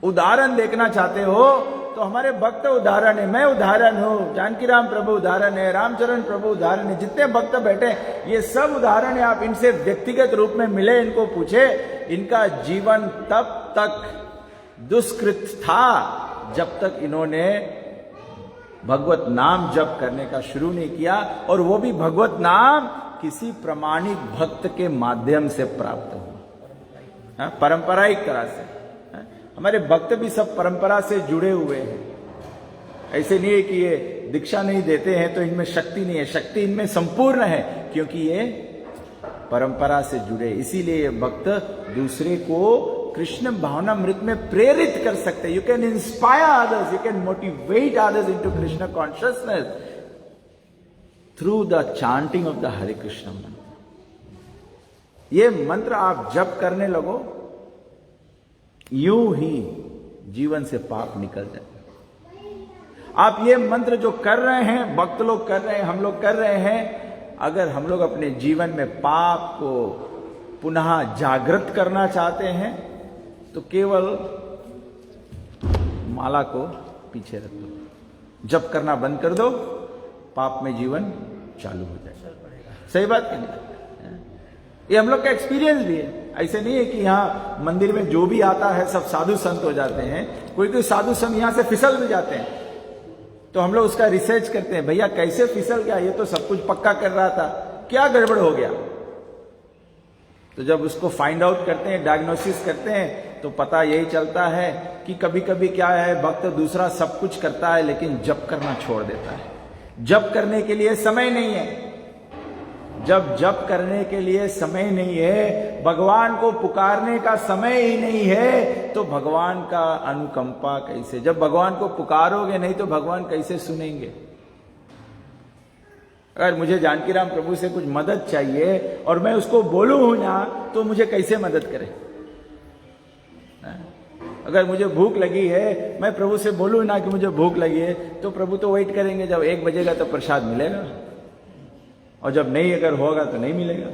उदाहरण देखना चाहते हो तो हमारे भक्त उदाहरण है, मैं उदाहरण हूं, जानकी राम प्रभु उदाहरण है, रामचरण प्रभु उदाहरण है, जितने भक्त बैठे ये सब उदाहरण है। आप इनसे व्यक्तिगत रूप में मिले, इनको पूछे, इनका जीवन तब तक दुष्कृत था जब तक इन्होंने भगवत नाम जप करने का शुरू नहीं किया, और वो भी भगवत नाम किसी प्रमाणिक भक्त के माध्यम से प्राप्त हुआ, पारंपरिक तरह से। हमारे भक्त भी सब परंपरा से जुड़े हुए हैं। ऐसे नहीं है कि ये दीक्षा नहीं देते हैं तो इनमें शक्ति नहीं है, शक्ति इनमें संपूर्ण है, क्योंकि ये परंपरा से जुड़े। इसीलिए ये भक्त दूसरे को कृष्ण भावनामृत में प्रेरित कर सकते हैं। You can inspire others, you can motivate others into Krishna consciousness through the chanting of the Hare Krishna mantra. ये मंत्र आप जप करने लगो, यूं ही जीवन से पाप निकल जाए। आप ये मंत्र जो कर रहे हैं, भक्त लोग कर रहे हैं, हम लोग कर रहे हैं, अगर हम लोग अपने जीवन में पाप को पुनः जागृत करना चाहते हैं तो केवल माला को पीछे रख दो, जप करना बंद कर दो, पाप में जीवन चालू हो जाएगा। सही बात है, ये हम लोग का एक्सपीरियंस भी है। ऐसे नहीं है कि यहां मंदिर में जो भी आता है सब साधु संत हो जाते हैं। कोई कोई साधु संत यहां से फिसल भी जाते हैं, तो हम लोग उसका रिसर्च करते हैं, भैया कैसे फिसल गया, ये तो सब कुछ पक्का कर रहा था, क्या गड़बड़ हो गया। तो जब उसको फाइंड आउट करते हैं, डायग्नोसिस करते हैं, तो पता यही चलता है कि कभी कभी क्या है, भक्त दूसरा सब कुछ करता है लेकिन जप करना छोड़ देता है। जप करने के लिए समय नहीं है। जब जप करने के लिए समय नहीं है, भगवान को पुकारने का समय ही नहीं है, तो भगवान का अनुकंपा कैसे? जब भगवान को पुकारोगे नहीं तो भगवान कैसे सुनेंगे? अगर मुझे जानकी राम प्रभु से कुछ मदद चाहिए और मैं उसको बोलूं ना, तो मुझे कैसे मदद करे? अगर मुझे भूख लगी है, मैं प्रभु से बोलूं ना कि मुझे भूख लगी है, तो प्रभु तो वेट करेंगे, जब 1 बजेगा तो प्रसाद मिलेगा, और जब नहीं अगर होगा तो नहीं मिलेगा।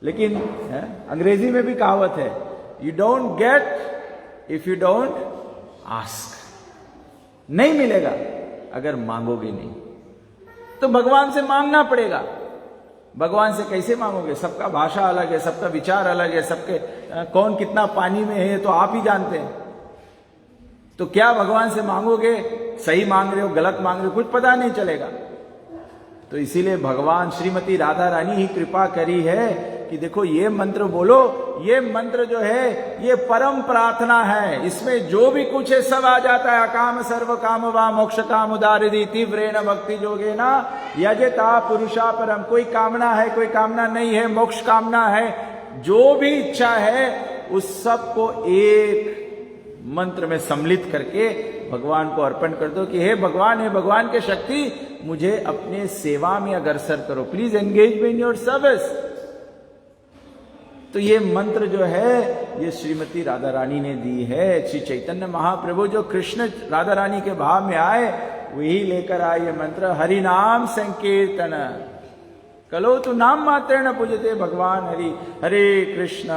लेकिन अंग्रेजी में भी कहावत है, you don't get if you don't ask. नहीं मिलेगा अगर मांगोगे नहीं, तो भगवान से मांगना पड़ेगा। भगवान से कैसे मांगोगे? सबका भाषा अलग है, सबका विचार अलग है, सबके कौन कितना पानी में है तो आप ही जानते हैं। तो क्या भगवान से मांगोगे, सही मांग रहे हो गलत मांग रहे हो, कुछ पता नहीं चलेगा। तो इसीलिए भगवान श्रीमती राधा रानी ही कृपा करी है कि देखो ये मंत्र बोलो, ये मंत्र जो है ये परम प्रार्थना है, इसमें जो भी कुछ है सब आ जाता है। अकाम सर्व काम वा मोक्ष काम उदारिदी तीव्रेण भक्ति जोगे ना यजता पुरुषा परम। कोई कामना है, कोई कामना नहीं है, मोक्ष कामना है, जो भी इच्छा है उस सब को एक मंत्र में सम्मिलित करके भगवान को अर्पण कर दो कि हे भगवान के शक्ति, मुझे अपने सेवा में अग्रसर करो, please engage me in your service. तो ये मंत्र जो है ये श्रीमती राधा रानी ने दी है। श्री चैतन्य महाप्रभु जो कृष्ण राधा रानी के भाव में आए वही लेकर आए ये मंत्र, हरि नाम संकीर्तन कलो तु नाम मात्रेण पूजते भगवान हरि। हरे कृष्ण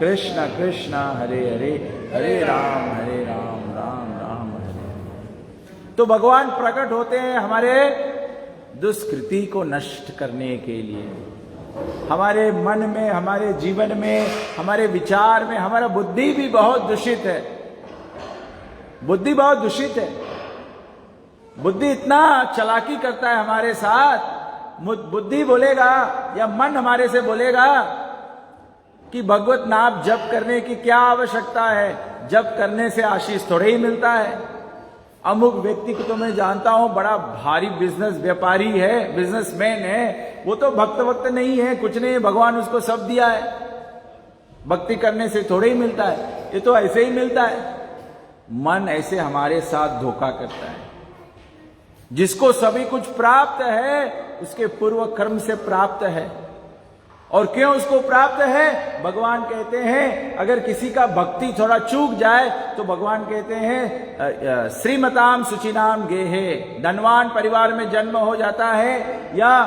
कृष्ण कृष्ण हरे हरे, हरे राम राम राम हरे। तो भगवान प्रकट होते हैं हमारे दुष्कृति को नष्ट करने के लिए। हमारे मन में, हमारे जीवन में, हमारे विचार में, हमारा बुद्धि भी बहुत दूषित है। बुद्धि बहुत दूषित है। बुद्धि इतना चालाकी करता है हमारे साथ। बुद्धि बोलेगा या मन हमारे से बोलेगा कि भगवत नाम जप करने की क्या आवश्यकता है, जप करने से आशीष थोड़े ही मिलता है। अमुक व्यक्ति को तो मैं जानता हूं, बड़ा भारी बिजनेस व्यापारी है, बिजनेसमैन है, वो तो भक्त वक्त नहीं है, कुछ नहीं, भगवान उसको सब दिया है, भक्ति करने से थोड़े ही मिलता है, ये तो ऐसे ही मिलता है। मन ऐसे हमारे साथ धोखा करता है। जिसको सभी कुछ प्राप्त है उसके पूर्व कर्म से प्राप्त है। और क्यों उसको प्राप्त है? भगवान कहते हैं अगर किसी का भक्ति थोड़ा चूक जाए तो भगवान कहते हैं श्रीमताम सुचिनाम गेहे, धनवान परिवार में जन्म हो जाता है या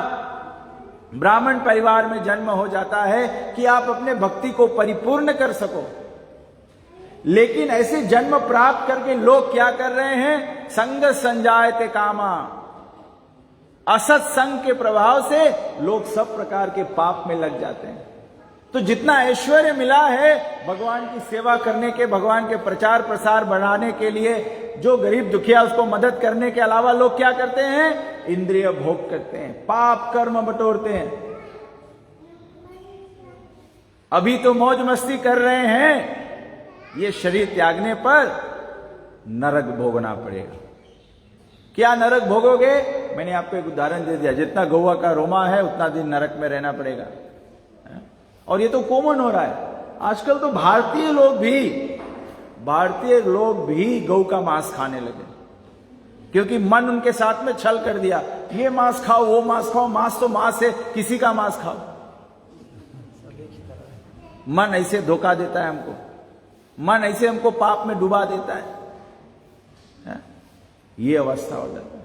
ब्राह्मण परिवार में जन्म हो जाता है कि आप अपने भक्ति को परिपूर्ण कर सको। लेकिन ऐसे जन्म प्राप्त करके लोग क्या कर रहे हैं? संग संजायते कामा, असत संग के प्रभाव से लोग सब प्रकार के पाप में लग जाते हैं। तो जितना ऐश्वर्य मिला है भगवान की सेवा करने के, भगवान के प्रचार प्रसार बढ़ाने के लिए, जो गरीब दुखिया उसको मदद करने के अलावा लोग क्या करते हैं? इंद्रिय भोग करते हैं, पाप कर्म बटोरते हैं। अभी तो मौज मस्ती कर रहे हैं, ये शरीर त्यागने पर नरक भोगना पड़ेगा। क्या नरक भोगोगे? मैंने आपको एक उदाहरण दे दिया, जितना गौवा का रोमा है उतना दिन नरक में रहना पड़ेगा। और ये तो कॉमन हो रहा है आजकल। तो भारतीय लोग भी गौ का मांस खाने लगे, क्योंकि मन उनके साथ में छल कर दिया, ये मांस खाओ, वो मांस खाओ, मांस तो मांस है, किसी का मांस खाओ। मन ऐसे धोखा देता है हमको, मन ऐसे हमको पाप में डुबा देता है। ये अवस्था हो जाता है।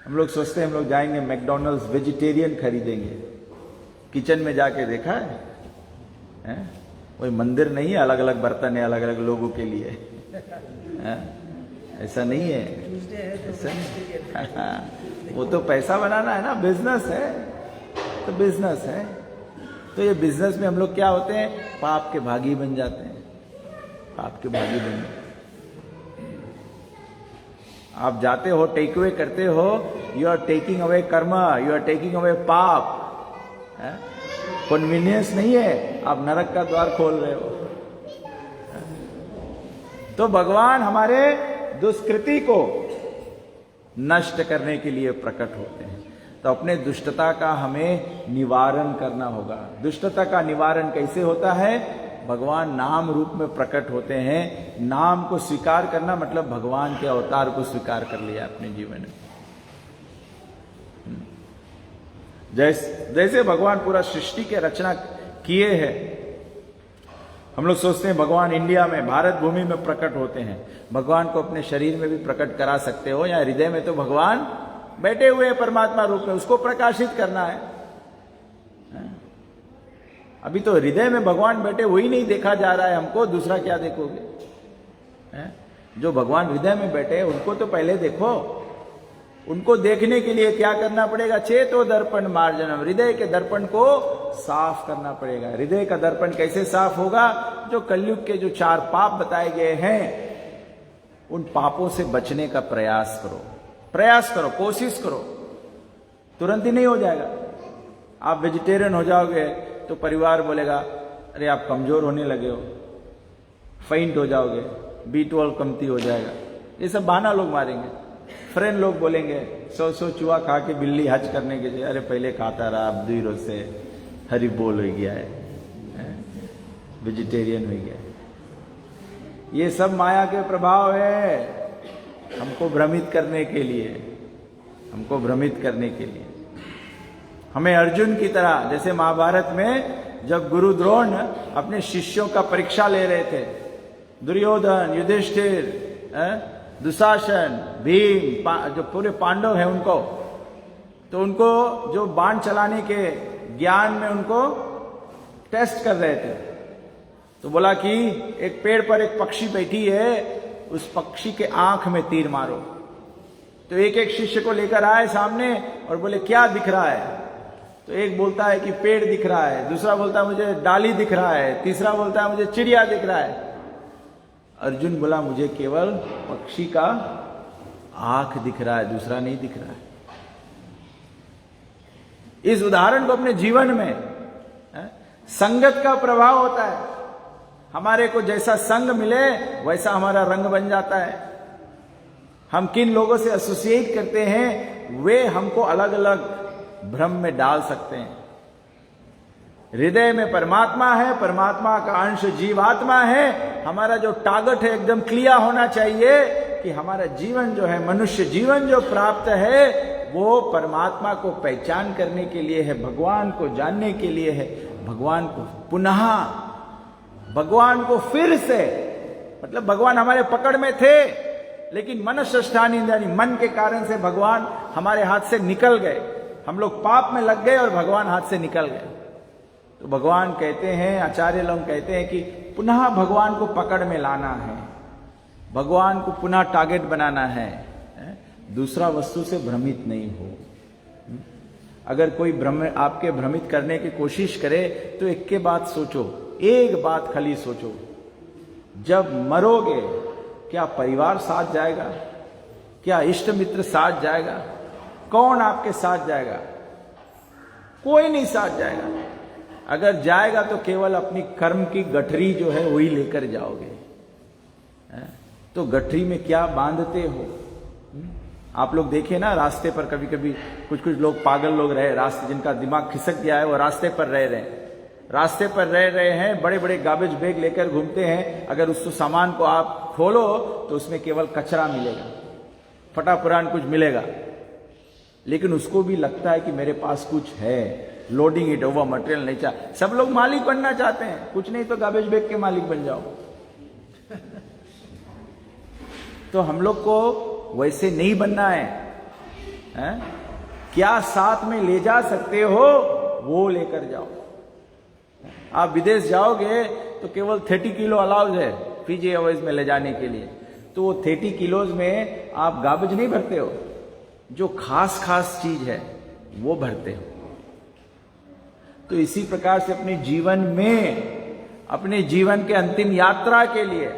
हम लोग सोचते हैं हम लोग जाएंगे मैकडॉनल्ड्स, वेजिटेरियन खरीदेंगे। किचन में जाके देखा है? कोई मंदिर नहीं है, अलग अलग बर्तन है अलग अलग लोगों के लिए। ऐसा नहीं है, ऐसा नहीं। वो तो पैसा बनाना है ना, बिजनेस है, तो बिजनेस है। तो ये बिजनेस में हम लोग क्या होते हैं? पाप के भागी बन जाते हैं, पाप के भागी बन जाते हैं। आप जाते हो, टेक अवे करते हो, यू आर टेकिंग अवे कर्म, यू आर टेकिंग अवे पाप। कन्वीनियंस नहीं है, आप नरक का द्वार खोल रहे हो। तो भगवान हमारे दुष्कृति को नष्ट करने के लिए प्रकट होते हैं। तो अपने दुष्टता का हमें निवारण करना होगा। दुष्टता का निवारण कैसे होता है? भगवान नाम रूप में प्रकट होते हैं। नाम को स्वीकार करना मतलब भगवान के अवतार को स्वीकार कर लिया अपने जीवन में। जैसे भगवान पूरा सृष्टि के रचना किए हैं, हम लोग सोचते हैं भगवान इंडिया में, भारत भूमि में प्रकट होते हैं। भगवान को अपने शरीर में भी प्रकट करा सकते हो, या हृदय में तो भगवान बैठे हुए हैं परमात्मा रूप में, उसको प्रकाशित करना है। अभी तो हृदय में भगवान बैठे वही नहीं देखा जा रहा है हमको, दूसरा क्या देखोगे? जो भगवान हृदय में बैठे हैं उनको तो पहले देखो। उनको देखने के लिए क्या करना पड़ेगा? चेतो दर्पण मार्जनम, हृदय के दर्पण को साफ करना पड़ेगा। हृदय का दर्पण कैसे साफ होगा? जो कलयुग के जो 4 पाप बताए गए हैं, उन पापों से बचने का प्रयास करो, कोशिश करो। तुरंत ही नहीं हो जाएगा। आप वेजिटेरियन हो जाओगे तो परिवार बोलेगा अरे आप कमजोर होने लगे हो, फेंट हो जाओगे, B12 कमती हो जाएगा। ये सब बहाना लोग मारेंगे। फ्रेंड लोग बोलेंगे 100 चूहा खा के बिल्ली हज करने के लिए, अरे पहले खाता रहा, अब 2 रोज से हरि बोल हो गया है, वेजिटेरियन हो गया। ये सब माया के प्रभाव है, हमको भ्रमित करने के लिए, हमें अर्जुन की तरह, जैसे महाभारत में जब गुरु द्रोण अपने शिष्यों का परीक्षा ले रहे थे, दुर्योधन, युधिष्ठिर, दुशासन, भीम, जो पूरे पांडव हैं उनको, तो उनको जो बाण चलाने के ज्ञान में उनको टेस्ट कर रहे थे। तो बोला कि एक पेड़ पर एक पक्षी बैठी है, उस पक्षी के आंख में तीर मारो। तो एक एक शिष्य को लेकर आए सामने और बोले क्या दिख रहा है? तो एक बोलता है कि पेड़ दिख रहा है, दूसरा बोलता है मुझे डाली दिख रहा है, तीसरा बोलता है मुझे चिड़िया दिख रहा है। अर्जुन बोला मुझे केवल पक्षी का आंख दिख रहा है, दूसरा नहीं दिख रहा है। इस उदाहरण को अपने जीवन में, संगत का प्रभाव होता है। हमारे को जैसा संग मिले वैसा हमारा रंग बन जाता है। हम किन लोगों से एसोसिएट करते हैं वे हमको अलग अलग भ्रम में डाल सकते हैं। हृदय में परमात्मा है, परमात्मा का अंश जीवात्मा है। हमारा जो टारगेट है एकदम क्लियर होना चाहिए कि हमारा जीवन जो है, मनुष्य जीवन जो प्राप्त है वो परमात्मा को पहचान करने के लिए है, भगवान को जानने के लिए है, भगवान को पुनः, भगवान को फिर से, मतलब भगवान हमारे पकड़ में थे लेकिन मनश्रेष्ठानि यानी मन के कारण से भगवान हमारे हाथ से निकल गए। हम लोग पाप में लग गए और भगवान हाथ से निकल गए। तो भगवान कहते हैं, आचार्य लोग कहते हैं कि पुनः भगवान को पकड़ में लाना है, भगवान को पुनः टारगेट बनाना है, दूसरा वस्तु से भ्रमित नहीं हो। अगर कोई आपके भ्रमित करने की कोशिश करे तो एक के बात सोचो, एक बात खाली सोचो, जब मरोगे क्या परिवार साथ जाएगा? क्या इष्ट मित्र साथ जाएगा? कौन आपके साथ जाएगा? कोई नहीं साथ जाएगा। अगर जाएगा तो केवल अपनी कर्म की गठरी जो है वही लेकर जाओगे। तो गठरी में क्या बांधते हो? आप लोग देखे ना, रास्ते पर कभी कभी कुछ लोग पागल लोग रहे, रास्ते जिनका दिमाग खिसक गया है वो रास्ते पर रह रहे हैं, रास्ते पर रह रहे हैं, बड़े बड़े गार्बेज बैग लेकर घूमते हैं। अगर उस सामान को आप खोलो तो उसमें केवल कचरा मिलेगा, फटा पुरान कुछ मिलेगा, लेकिन उसको भी लगता है कि मेरे पास कुछ है, लोडिंग इट ओवर मटेरियल नहीं चाह। सब लोग मालिक बनना चाहते हैं, कुछ नहीं तो गार्बेज बैग के मालिक बन जाओ। तो हम लोग को वैसे नहीं बनना है, क्या साथ में ले जा सकते हो वो लेकर जाओ। आप विदेश जाओगे तो केवल 30 किलो अलाउड है फीजी एयरवेज में ले जाने के लिए, तो वो 30 किलोज में आप गार्बेज नहीं भरते हो, जो खास खास चीज है वो भरते हो। तो इसी प्रकार से अपने जीवन में, अपने जीवन के अंतिम यात्रा के लिए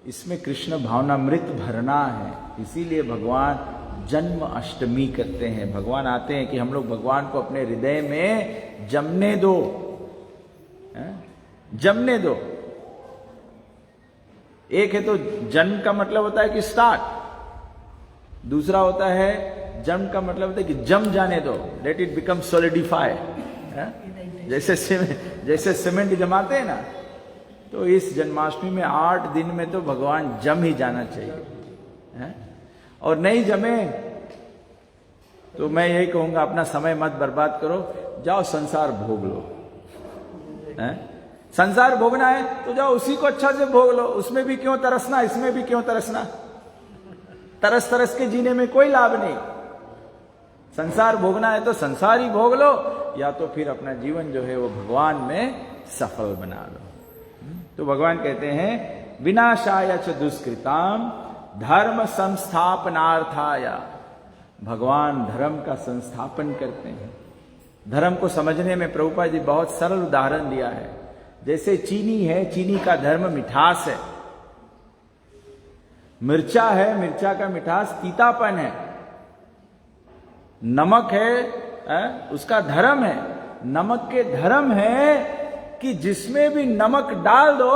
इसमें कृष्ण भावनामृत भरना है। इसीलिए भगवान जन्म अष्टमी करते हैं। भगवान आते हैं कि हम लोग भगवान को अपने हृदय में जमने दो, जमने दो। एक है तो जन्म का मतलब होता है कि स्टार्ट, दूसरा होता है जन्म का मतलब होता है कि जम जाने दो, लेट इट बिकम सॉलिडिफाई। जैसे सीमेंट जमाते हैं ना, तो इस जन्माष्टमी में 8 दिन में तो भगवान जम ही जाना चाहिए। और नहीं जमे तो मैं यही कहूंगा, अपना समय मत बर्बाद करो, जाओ संसार भोग लो। संसार भोगना है तो जाओ उसी को अच्छा से भोग लो, उसमें भी क्यों तरसना, इसमें भी क्यों तरसना। तरस तरस के जीने में कोई लाभ नहीं। संसार भोगना है तो संसार ही भोग लो, या तो फिर अपना जीवन जो है वो भगवान में सफल बना लो। तो भगवान कहते हैं विनाशाय च दुष्कृताम धर्म संस्थापनार्थाय। भगवान धर्म का संस्थापन करते हैं। धर्म को समझने में प्रभुपाद जी बहुत सरल उदाहरण दिया है। जैसे चीनी है, चीनी का धर्म मिठास है। मिर्चा है, मिर्चा का मिठास तीतापन है। नमक है, उसका धर्म है, नमक के धर्म है कि जिसमें भी नमक डाल दो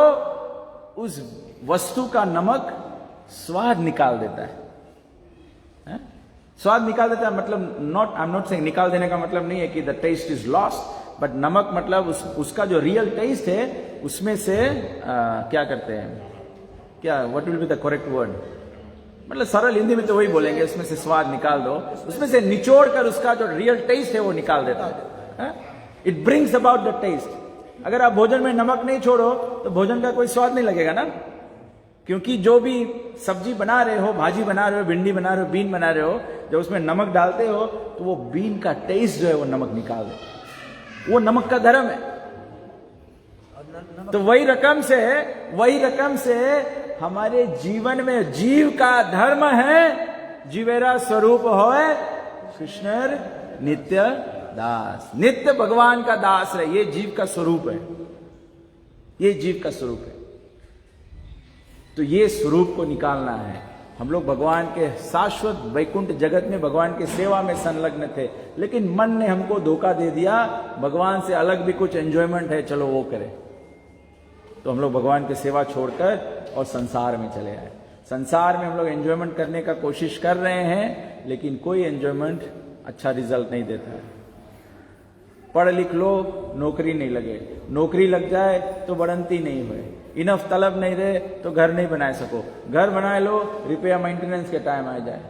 उस वस्तु का नमक स्वाद निकाल देता है। स्वाद निकाल देता है मतलब आई एम नॉट सेइंग निकाल देने का मतलब नहीं है कि the taste is lost, but नमक मतलब उसका जो रियल टेस्ट है उसमें से क्या करते हैं, क्या what will be the correct word, मतलब सरल हिंदी में तो वही बोलेंगे, उसमें से स्वाद निकाल दो, उसमें से निचोड़ कर उसका जो रियल टेस्ट है वो निकाल देता है। It brings about the taste. अगर आप भोजन में नमक नहीं छोड़ो तो भोजन का कोई स्वाद नहीं लगेगा ना, क्योंकि जो भी सब्जी बना रहे हो, भाजी बना रहे हो, भिंडी बना रहे हो, बीन बना रहे हो, जब उसमें नमक डालते हो तो वो बीन का टेस्ट जो है वो नमक निकाल दे, वो नमक का धर्म है। तो वही रकम से हमारे जीवन में जीव का धर्म है जीवेरा स्वरूप होए कृष्णर नित्य दास। नित्य भगवान का दास रहे, ये जीव का स्वरूप है, ये जीव का स्वरूप है। तो ये स्वरूप को निकालना है। हम लोग भगवान के शाश्वत वैकुंठ जगत में भगवान के सेवा में संलग्न थे, लेकिन मन ने हमको धोखा दे दिया, भगवान से अलग भी कुछ एंजॉयमेंट है, चलो वो करें। तो हम लोग भगवान की सेवा छोड़कर और संसार में चले आए। संसार में हम लोग एंजॉयमेंट करने का कोशिश कर रहे हैं, लेकिन कोई एंजॉयमेंट अच्छा रिजल्ट नहीं देता है। पढ़ लिख लो, नौकरी नहीं लगे, नौकरी लग जाए तो बढ़ंती नहीं हुए, इनफ तलब नहीं रहे तो घर नहीं बना सको, घर बना लो रिपेयर मेंटेनेंस के टाइम आ जाए,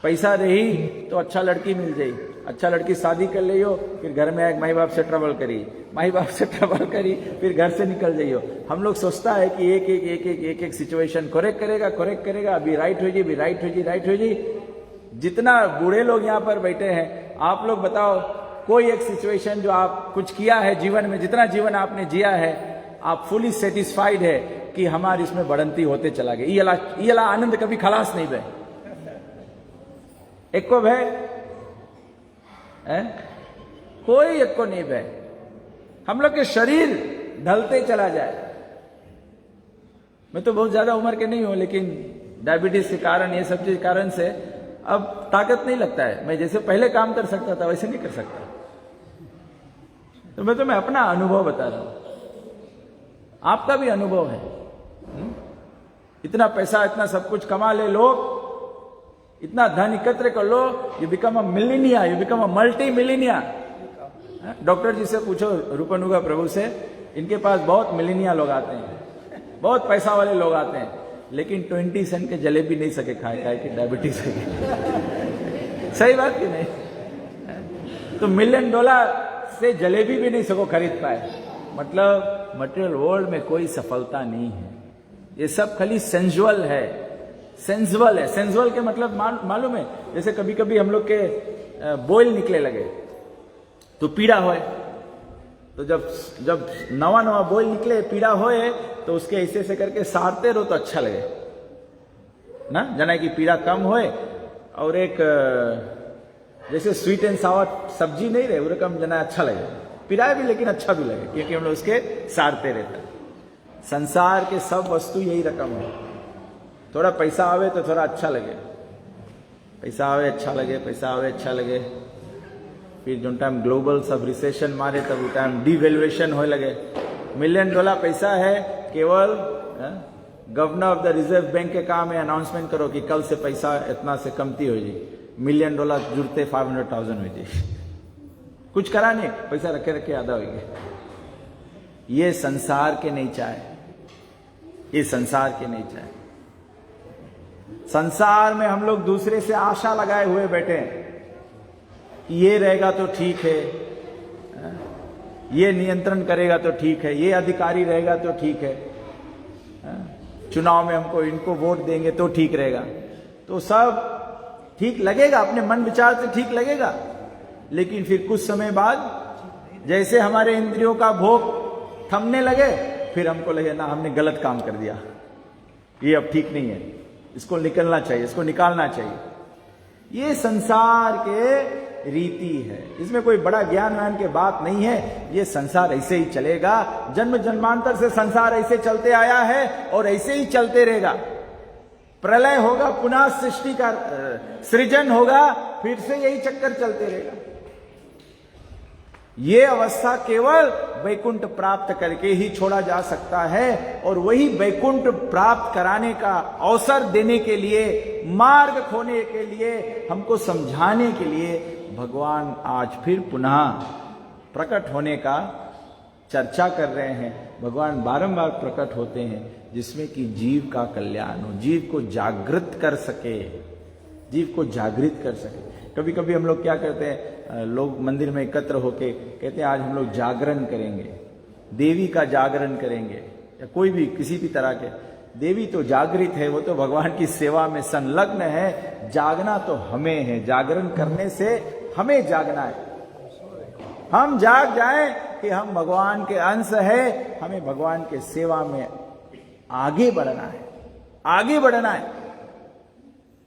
पैसा रही तो अच्छा लड़की मिल जाई, अच्छा लड़की शादी कर लियो, फिर घर में एक माई बाप से ट्रबल करी, माई बाप से ट्रबल करी, फिर घर से निकल जाइयो। हम लोग सोचता है कि एक सिचुएशन करेक्ट करेगा, अभी राइट हो जी, अभी राइट हो जी। जितना बूढ़े लोग यहाँ पर बैठे हैं, आप लोग बताओ कोई एक सिचुएशन जो आप कुछ किया है जीवन में, जितना जीवन आपने जिया है, आप फुली सेटिस्फाइड है कि हमारे इसमें बढ़ंती होते चला गया, ये आनंद कभी खलास नहीं भय एक को भय कोई एक को नहीं भय। हम लोग के शरीर ढलते चला जाए। मैं तो बहुत ज्यादा उम्र के नहीं हूं, लेकिन डायबिटीज के कारण, ये सब चीज कारण से अब ताकत नहीं लगता है। मैं जैसे पहले काम कर सकता था वैसे नहीं कर सकता। तो मैं तुम्हें अपना अनुभव बता रहा हूं, आपका भी अनुभव है। इतना पैसा, इतना सब कुछ कमा ले लोग, इतना धन एकत्र कर लो, you become a millionaire, you become a multi millionaire. Doctor ji से पूछो, रूपनुगा प्रभु से, इनके पास बहुत मिलीनियर लोग आते हैं, बहुत पैसा वाले लोग आते हैं, लेकिन 20 सेंट के जलेबी नहीं सके खाए कि डायबिटीज है। सही बात कि नहीं? तो $1 मिलियन से जलेबी भी नहीं सको खरीद पाए। मतलब मटेरियल वर्ल्ड में कोई सफलता नहीं है, ये सब खाली सेंजुअल है। सेंजुअल के मतलब मालूम है? जैसे कभी कभी हम लोग के बोल निकले लगे तो पीड़ा होए, तो जब नवा बोल निकले, पीड़ा होए, तो उसके ऐसे करके सारते रहो तो अच्छा लगे ना, जना की पीड़ा कम होए। और एक जैसे स्वीट एंड सावर सब्जी नहीं रहे, वो रकम जना अच्छा लगे, पीड़ा भी लेकिन अच्छा भी लगे, क्योंकि हम लोग उसके सारते रहते। संसार के सब वस्तु यही रकम है। थोड़ा पैसा आवे तो थोड़ा अच्छा लगे, पैसा आवे अच्छा लगे, फिर जो टाइम ग्लोबल सब रिसेशन मारे तब वो टाइम डिवेल्युएशन होने लगे। $1 मिलियन पैसा है, केवल governor of the reserve bank के काम है अनाउंसमेंट करो कि कल से पैसा इतना से कमती हो जी, $1 मिलियन जुड़ते 500,000 हो जी। कुछ करा नहीं, पैसा रखे आधा हो गया। ये संसार के नहीं चाहे, ये संसार के नहीं चाहे। संसार में हम लोग दूसरे से आशा लगाए हुए बैठे हैं, ये रहेगा तो ठीक है, ये नियंत्रण करेगा तो ठीक है, ये अधिकारी रहेगा तो ठीक है, चुनाव में हमको इनको वोट देंगे तो ठीक रहेगा। तो सब ठीक लगेगा, अपने मन विचार से ठीक लगेगा, लेकिन फिर कुछ समय बाद जैसे हमारे इंद्रियों का भोग थमने लगे, फिर हमको लगे ना हमने गलत काम कर दिया, ये अब ठीक नहीं है, इसको निकलना चाहिए, इसको निकालना चाहिए। ये संसार के रीति है, इसमें कोई बड़ा ज्ञान वान की बात नहीं है। ये संसार ऐसे ही चलेगा, जन्म जन्मांतर से संसार ऐसे चलते आया है और ऐसे ही चलते रहेगा। प्रलय होगा, पुनः सृष्टि का सृजन होगा, फिर से यही चक्कर चलते रहेगा। ये अवस्था केवल वैकुंठ प्राप्त करके ही छोड़ा जा सकता है, और वही वैकुंठ प्राप्त कराने का अवसर देने के लिए, मार्ग खोने के लिए, हमको समझाने के लिए भगवान आज फिर पुनः प्रकट होने का चर्चा कर रहे हैं। भगवान बारंबार प्रकट होते हैं जिसमें कि जीव का कल्याण हो, जीव को जागृत कर सके, जीव को जागृत कर सके। कभी कभी हम लोग क्या करते हैं, लोग मंदिर में एकत्र होके कहते हैं आज हम लोग जागरण करेंगे, देवी का जागरण करेंगे, या कोई भी किसी भी तरह के। देवी तो जागृत है, वो तो भगवान की सेवा में संलग्न है, जागना तो हमें है, जागरण करने से हमें जागना है। हम जाग जाएं कि हम भगवान के अंश है, हमें भगवान के सेवा में आगे बढ़ना है, आगे बढ़ना है।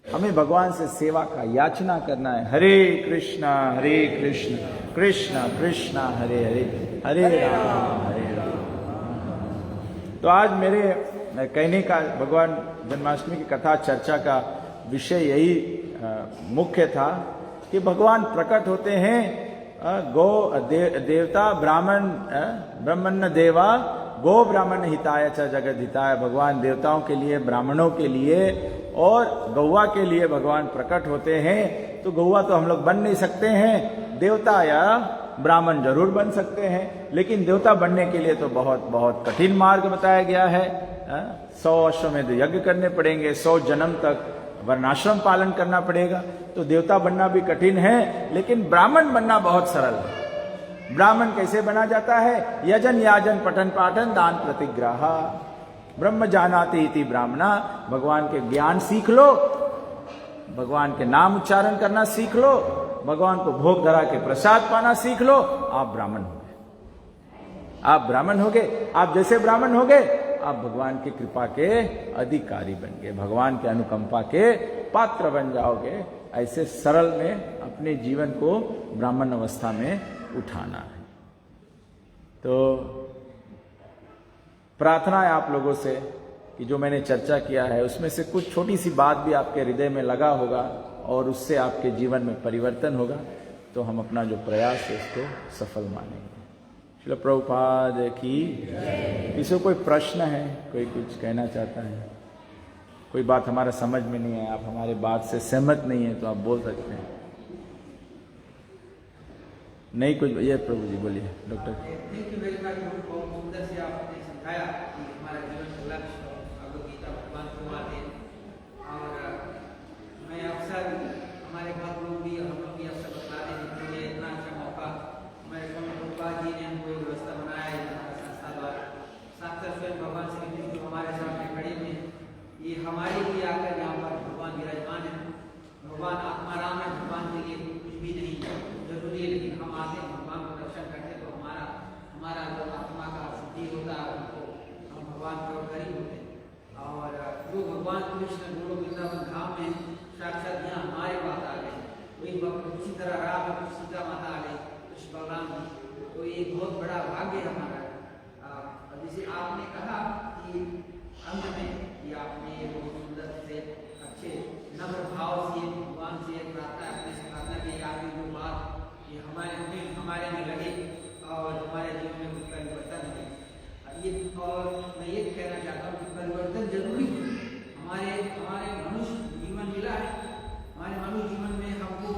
हमें भगवान से सेवा का याचना करना है। हरे कृष्णा कृष्ण कृष्ण हरे हरे, हरे राम हरे राम। तो आज मेरे कहने का, भगवान जन्माष्टमी की कथा चर्चा का विषय यही मुख्य था कि भगवान प्रकट होते हैं, गौ देवता ब्राह्मण ब्रह्मण्य देवा गो ब्राह्मण हिताय च जगत हिताय, भगवान देवताओं के लिए, ब्राह्मणों के लिए और गौवा के लिए भगवान प्रकट होते हैं। तो गौवा तो हम लोग बन नहीं सकते हैं, देवता या ब्राह्मण जरूर बन सकते हैं, लेकिन देवता बनने के लिए तो बहुत बहुत कठिन मार्ग बताया गया है। 100 अश्वमेध यज्ञ करने पड़ेंगे, 100 जन्म तक वर्णाश्रम पालन करना पड़ेगा। तो देवता बनना भी कठिन है, लेकिन ब्राह्मण बनना बहुत सरल है। ब्राह्मण कैसे बना जाता है? यजन याजन पठन पाठन दान प्रतिग्रह, ब्रह्म जानाति इति ब्राह्मणा। भगवान के ज्ञान सीख लो, भगवान के नाम उच्चारण करना सीख लो, भगवान को भोग धरा के प्रसाद पाना सीख लो, आप ब्राह्मण हो गए। आप ब्राह्मण हो गए। आप जैसे ब्राह्मण हो गए, आप भगवान की कृपा के अधिकारी बन गए, भगवान के अनुकंपा के पात्र बन जाओगे। ऐसे सरल में अपने जीवन को ब्राह्मण अवस्था में उठाना है। तो प्रार्थना है आप लोगों से कि जो मैंने चर्चा किया है उसमें से कुछ छोटी सी बात भी आपके हृदय में लगा होगा और उससे आपके जीवन में परिवर्तन होगा, तो हम अपना जो प्रयास है उसको सफल मानेंगे। श्रील प्रभुपाद की। किसी को कोई प्रश्न है, कोई कुछ कहना चाहता है, कोई बात हमारा समझ में नहीं है, आप हमारे बात से सहमत नहीं है, तो आप बोल सकते हैं। नहीं कुछ? ये प्रभु जी बोलिए। Doctor thank you very much. बहुत सुंदर से आपने समझाया कि हमारा जीवन का लक्ष्य भगवद गीता भगवान को आते हैं। और मैं अक्सर हमारे बहुत लोग भी, हम लोग भी अक्सर बताते हैं कि ये इतना अच्छा मौका हमारे स्वामी प्रभुपाद जी ने हमको व्यवस्था बनाया है हमारे संस्था द्वारा। साक्षात स्वयं भगवान श्री कृष्ण जो हमारे सामने खड़े हैं, ये हमारे लिए आकर यहाँ पर भगवान विराजमान है। भगवान आत्माराम है, भगवान के लिए कुछ भी नहीं जरूरी है, लेकिन हम आते हैं भगवान को दर्शन करते तो हमारा जो आत्मा का शुद्धि होता है, हम भगवान के करीब होते हैं। और जो भगवान कृष्ण गुरु वृंदावन धाम में साक्षात यहाँ हमारे पास आ गए, वही उसी तरह राम सीता माता आ गई, कृष्ण बलराम जी। तो ये बहुत बड़ा भाग्य है हमारा। जैसे आपने कहा कि अंत में कि आपने बहुत सुंदर से अच्छे नम्र भाव से भगवान से प्रार्थना की, आपकी जो बात ये हमारे में लगे और हमारे जीवन में कुछ परिवर्तन हो। ये और मैं ये कहना चाहता हूँ कि परिवर्तन जरूरी है। हमारे मनुष्य जीवन मिला है, हमारे मनुष्य जीवन में हमको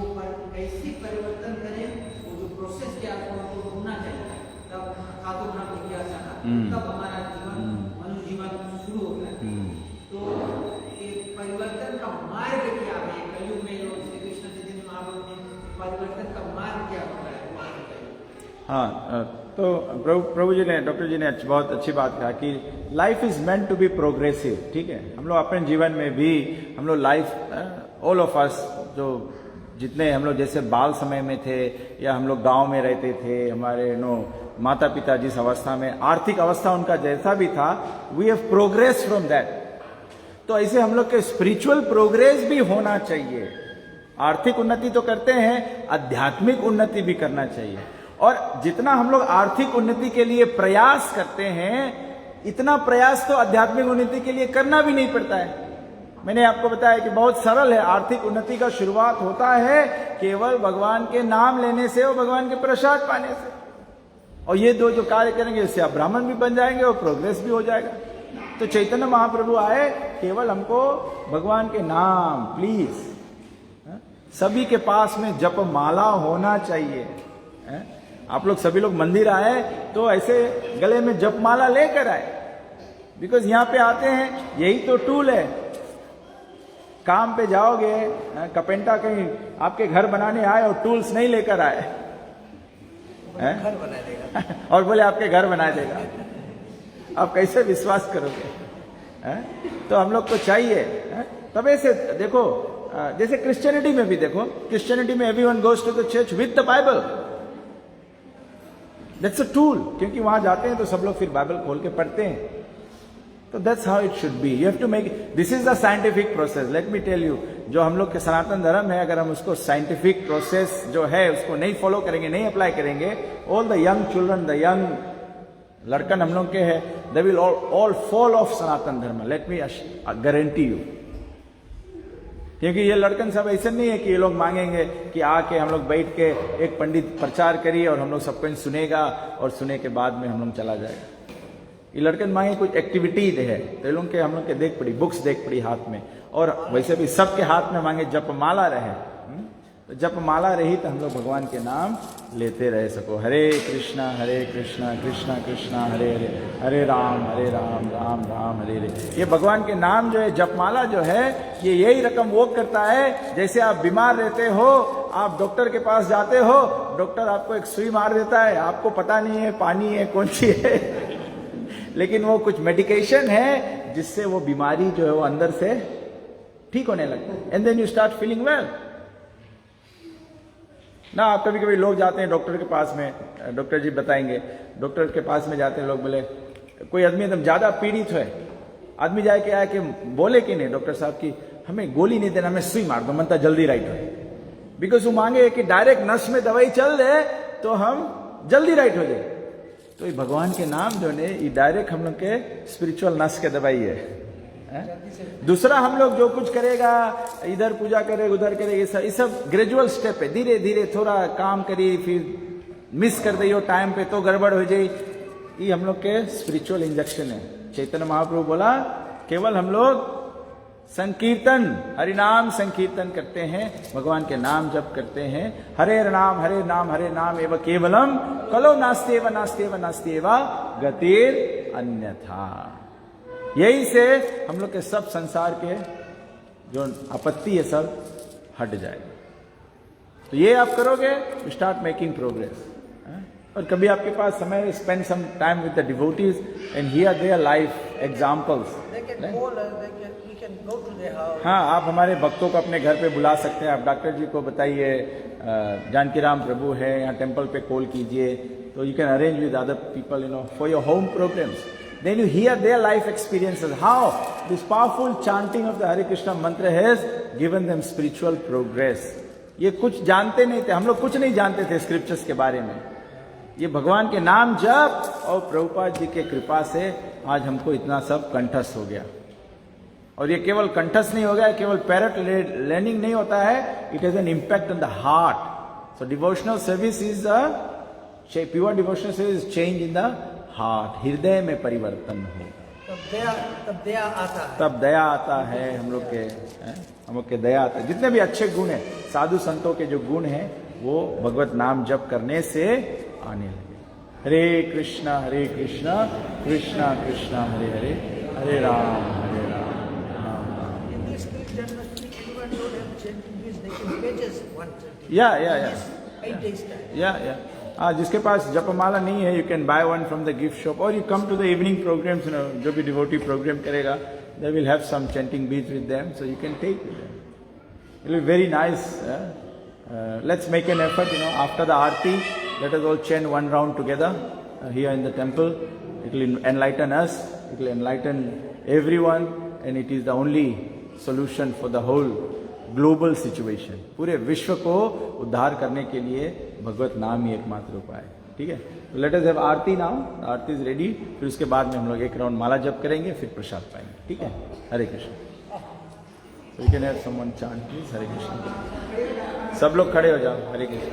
कैसे परिवर्तन करें, वो जो प्रोसेस के आपको हमको ढूंढना चाहिए, तब खातो ब्रह्म जिज्ञासा तब हमारा जीवन मनुष्य जीवन शुरू होता है। तो ये परिवर्तन का मार्ग क्या है? कलयुग में श्री कृष्ण चैतन्य महाप्रभु ने परिवर्तन का मार्ग क्या होता है? हाँ, तो प्रभु जी ने, डॉक्टर जी ने बहुत अच्छी बात कहा कि life is meant to be progressive. ठीक है, हम लोग अपने जीवन में भी हम लोग लाइफ ऑल ऑफ अस, जो जितने हम लोग जैसे बाल समय में थे या हम लोग गांव में रहते थे, हमारे माता पिता जिस अवस्था में, आर्थिक अवस्था उनका जैसा भी था, we have progress from that. तो ऐसे हम लोग के स्पिरिचुअल प्रोग्रेस भी होना चाहिए। आर्थिक उन्नति तो करते हैं, आध्यात्मिक उन्नति भी करना चाहिए। और जितना हम लोग आर्थिक उन्नति के लिए प्रयास करते हैं, इतना प्रयास तो आध्यात्मिक उन्नति के लिए करना भी नहीं पड़ता है। मैंने आपको बताया कि बहुत सरल है। आर्थिक उन्नति का शुरुआत होता है केवल भगवान के नाम लेने से और भगवान के प्रसाद पाने से। और ये दो जो कार्य करेंगे, इससे आप ब्राह्मण भी बन जाएंगे और प्रोग्रेस भी हो जाएगा। तो चैतन्य महाप्रभु आए केवल हमको भगवान के नाम, प्लीज सभी के पास में जप माला होना चाहिए। आप लोग सभी लोग मंदिर आए तो ऐसे गले में जप माला लेकर आए, बिकॉज यहां पे आते हैं, यही तो टूल है। काम पे जाओगे, कपेंटा कहीं आपके घर बनाने आए और टूल्स नहीं लेकर आए, घर बना देगा और बोले आपके घर बना देगा, आप कैसे विश्वास करोगे? तो हम लोग को चाहिए। तब ऐसे देखो, जैसे क्रिश्चियनिटी में भी देखो, क्रिश्चियनिटी में everyone goes to the church with the Bible, that's a tool. क्योंकि वहां जाते हैं तो सब लोग फिर बाइबल खोल के पढ़ते हैं। तो that's how it should be. You have to make, this is the scientific process. Let me tell you, जो हम लोग के सनातन धर्म है, अगर हम उसको साइंटिफिक प्रोसेस जो है उसको नहीं फॉलो करेंगे, नहीं अप्लाई करेंगे, all the young children, the young लड़कन हम लोग के हैं, they will all fall of Sanatan Dharma. Let me guarantee you. क्योंकि ये लड़कन सब ऐसे नहीं है कि ये लोग मांगेंगे कि आके हम लोग बैठ के एक पंडित प्रचार करिए और हम लोग सबको सुनेगा और सुने के बाद में हम लोग चला जाएगा। ये लड़के ने मांगे कुछ एक्टिविटी है, तो ये लोग के हम लोग के देख पड़ी, बुक्स देख पड़ी हाथ में, और वैसे भी सबके हाथ में मांगे जपमाला रहे। तो जपमाला रही तो हम लोग भगवान के नाम लेते रह सको। हरे कृष्णा कृष्णा कृष्णा हरे हरे, हरे राम राम राम हरे हरे। ये भगवान के नाम जो है, जपमाला जो है, ये यही रकम वो करता है। जैसे आप बीमार रहते हो, आप डॉक्टर के पास जाते हो, डॉक्टर आपको एक सुई मार देता है, आपको पता नहीं है पानी है कौन सी है लेकिन वो कुछ मेडिकेशन है जिससे वो बीमारी जो है वो अंदर से ठीक होने लगता है, and then you start feeling well ना। आप कभी कभी लोग जाते हैं डॉक्टर के पास में, डॉक्टर जी बताएंगे, डॉक्टर के पास में जाते हैं लोग, बोले कोई आदमी एकदम ज्यादा पीड़ित है, आदमी जाए के आया कि बोले कि नहीं डॉक्टर साहब की हमें गोली नहीं देना, हमें सुई मार दो, मनता जल्दी राइट हो। बिकॉज वो मांगे कि डायरेक्ट नस में दवाई चल रहे तो हम जल्दी राइट हो जाए। तो ये भगवान के नाम जो है ये डायरेक्ट हम लोग के स्पिरिचुअल नस के दवाई है। दूसरा हम लोग जो कुछ करेगा, इधर पूजा करेगा उधर करेगा, ये सब ग्रेजुअल स्टेप है, धीरे धीरे थोड़ा काम करिए, फिर मिस कर दियो टाइम पे तो गड़बड़ हो जाए। ये हम लोग के स्पिरिचुअल इंजेक्शन है। चैतन्य महाप्रभु बोला केवल हम लोग संकीर्तन, हरिनाम संकीर्तन करते हैं, भगवान के नाम जप करते हैं। हरे नाम एवं केवलम कलो नास्तेव नास्तेव नास्तेव गतिर अन्यथा। यही से हम लोग के सब संसार के जो आपत्ति है सब हट जाएगा। तो ये आप करोगे, स्टार्ट मेकिंग प्रोग्रेस। और कभी आपके पास समय, spend some time with the devotees and hear their life examples. हाँ, आप हमारे भक्तों को अपने घर पे बुला सकते हैं। आप डॉक्टर जी को बताइए जानकीराम प्रभु है यहाँ टेम्पल पे कॉल कीजिए, तो you can arrange with other people for your home programmes. Then you hear their life experiences, how this powerful chanting of the Hare Krishna mantra has given them spiritual progress. ये कुछ जानते नहीं थे, हम लोग कुछ नहीं जानते थे स्क्रिप्चर्स के बारे में। ये भगवान के नाम जप और प्रभुपाद जी के कृपा से आज हमको इतना सब कंठस्थ हो गया। और ये केवल कंठस्थ नहीं हो गया, केवल पैरट लर्निंग नहीं होता है, it has an impact on the heart. So devotional service is pure devotional service change in the heart, हृदय में परिवर्तन हो, तब दया आता है। हम लोग के दया आता है। जितने भी अच्छे गुण हैं, साधु संतों के जो गुण हैं, वो भगवत नाम जप करने से आने लगे। हरे कृष्णा कृष्णा कृष्णा हरे हरे, हरे राम राम राम। या जिसके पास जपमाला नहीं है, you can buy one from the gift shop, और you come to the evening programmes. जो भी डिवोटी प्रोग्राम करेगा, they will have some chanting beads with them, so you can take with them. It will be very nice. Let's make an effort, after the aarti, let us all chant one round together here in the temple. It will enlighten us, it will enlighten everyone, and it is the only solution for the whole global situation. पूरे विश्व को उद्धार करने के लिए भगवत नाम ही एकमात्र उपाय है। ठीक है, तो let us have Aarti now. Aarti is ready. फिर उसके बाद में हम लोग एक राउंड माला जप करेंगे, फिर प्रसाद पाएंगे। ठीक है, हरे Krishna. So you can have someone chant please, हरे कृष्ण। सब लोग खड़े हो जाओ, हरे कृष्ण।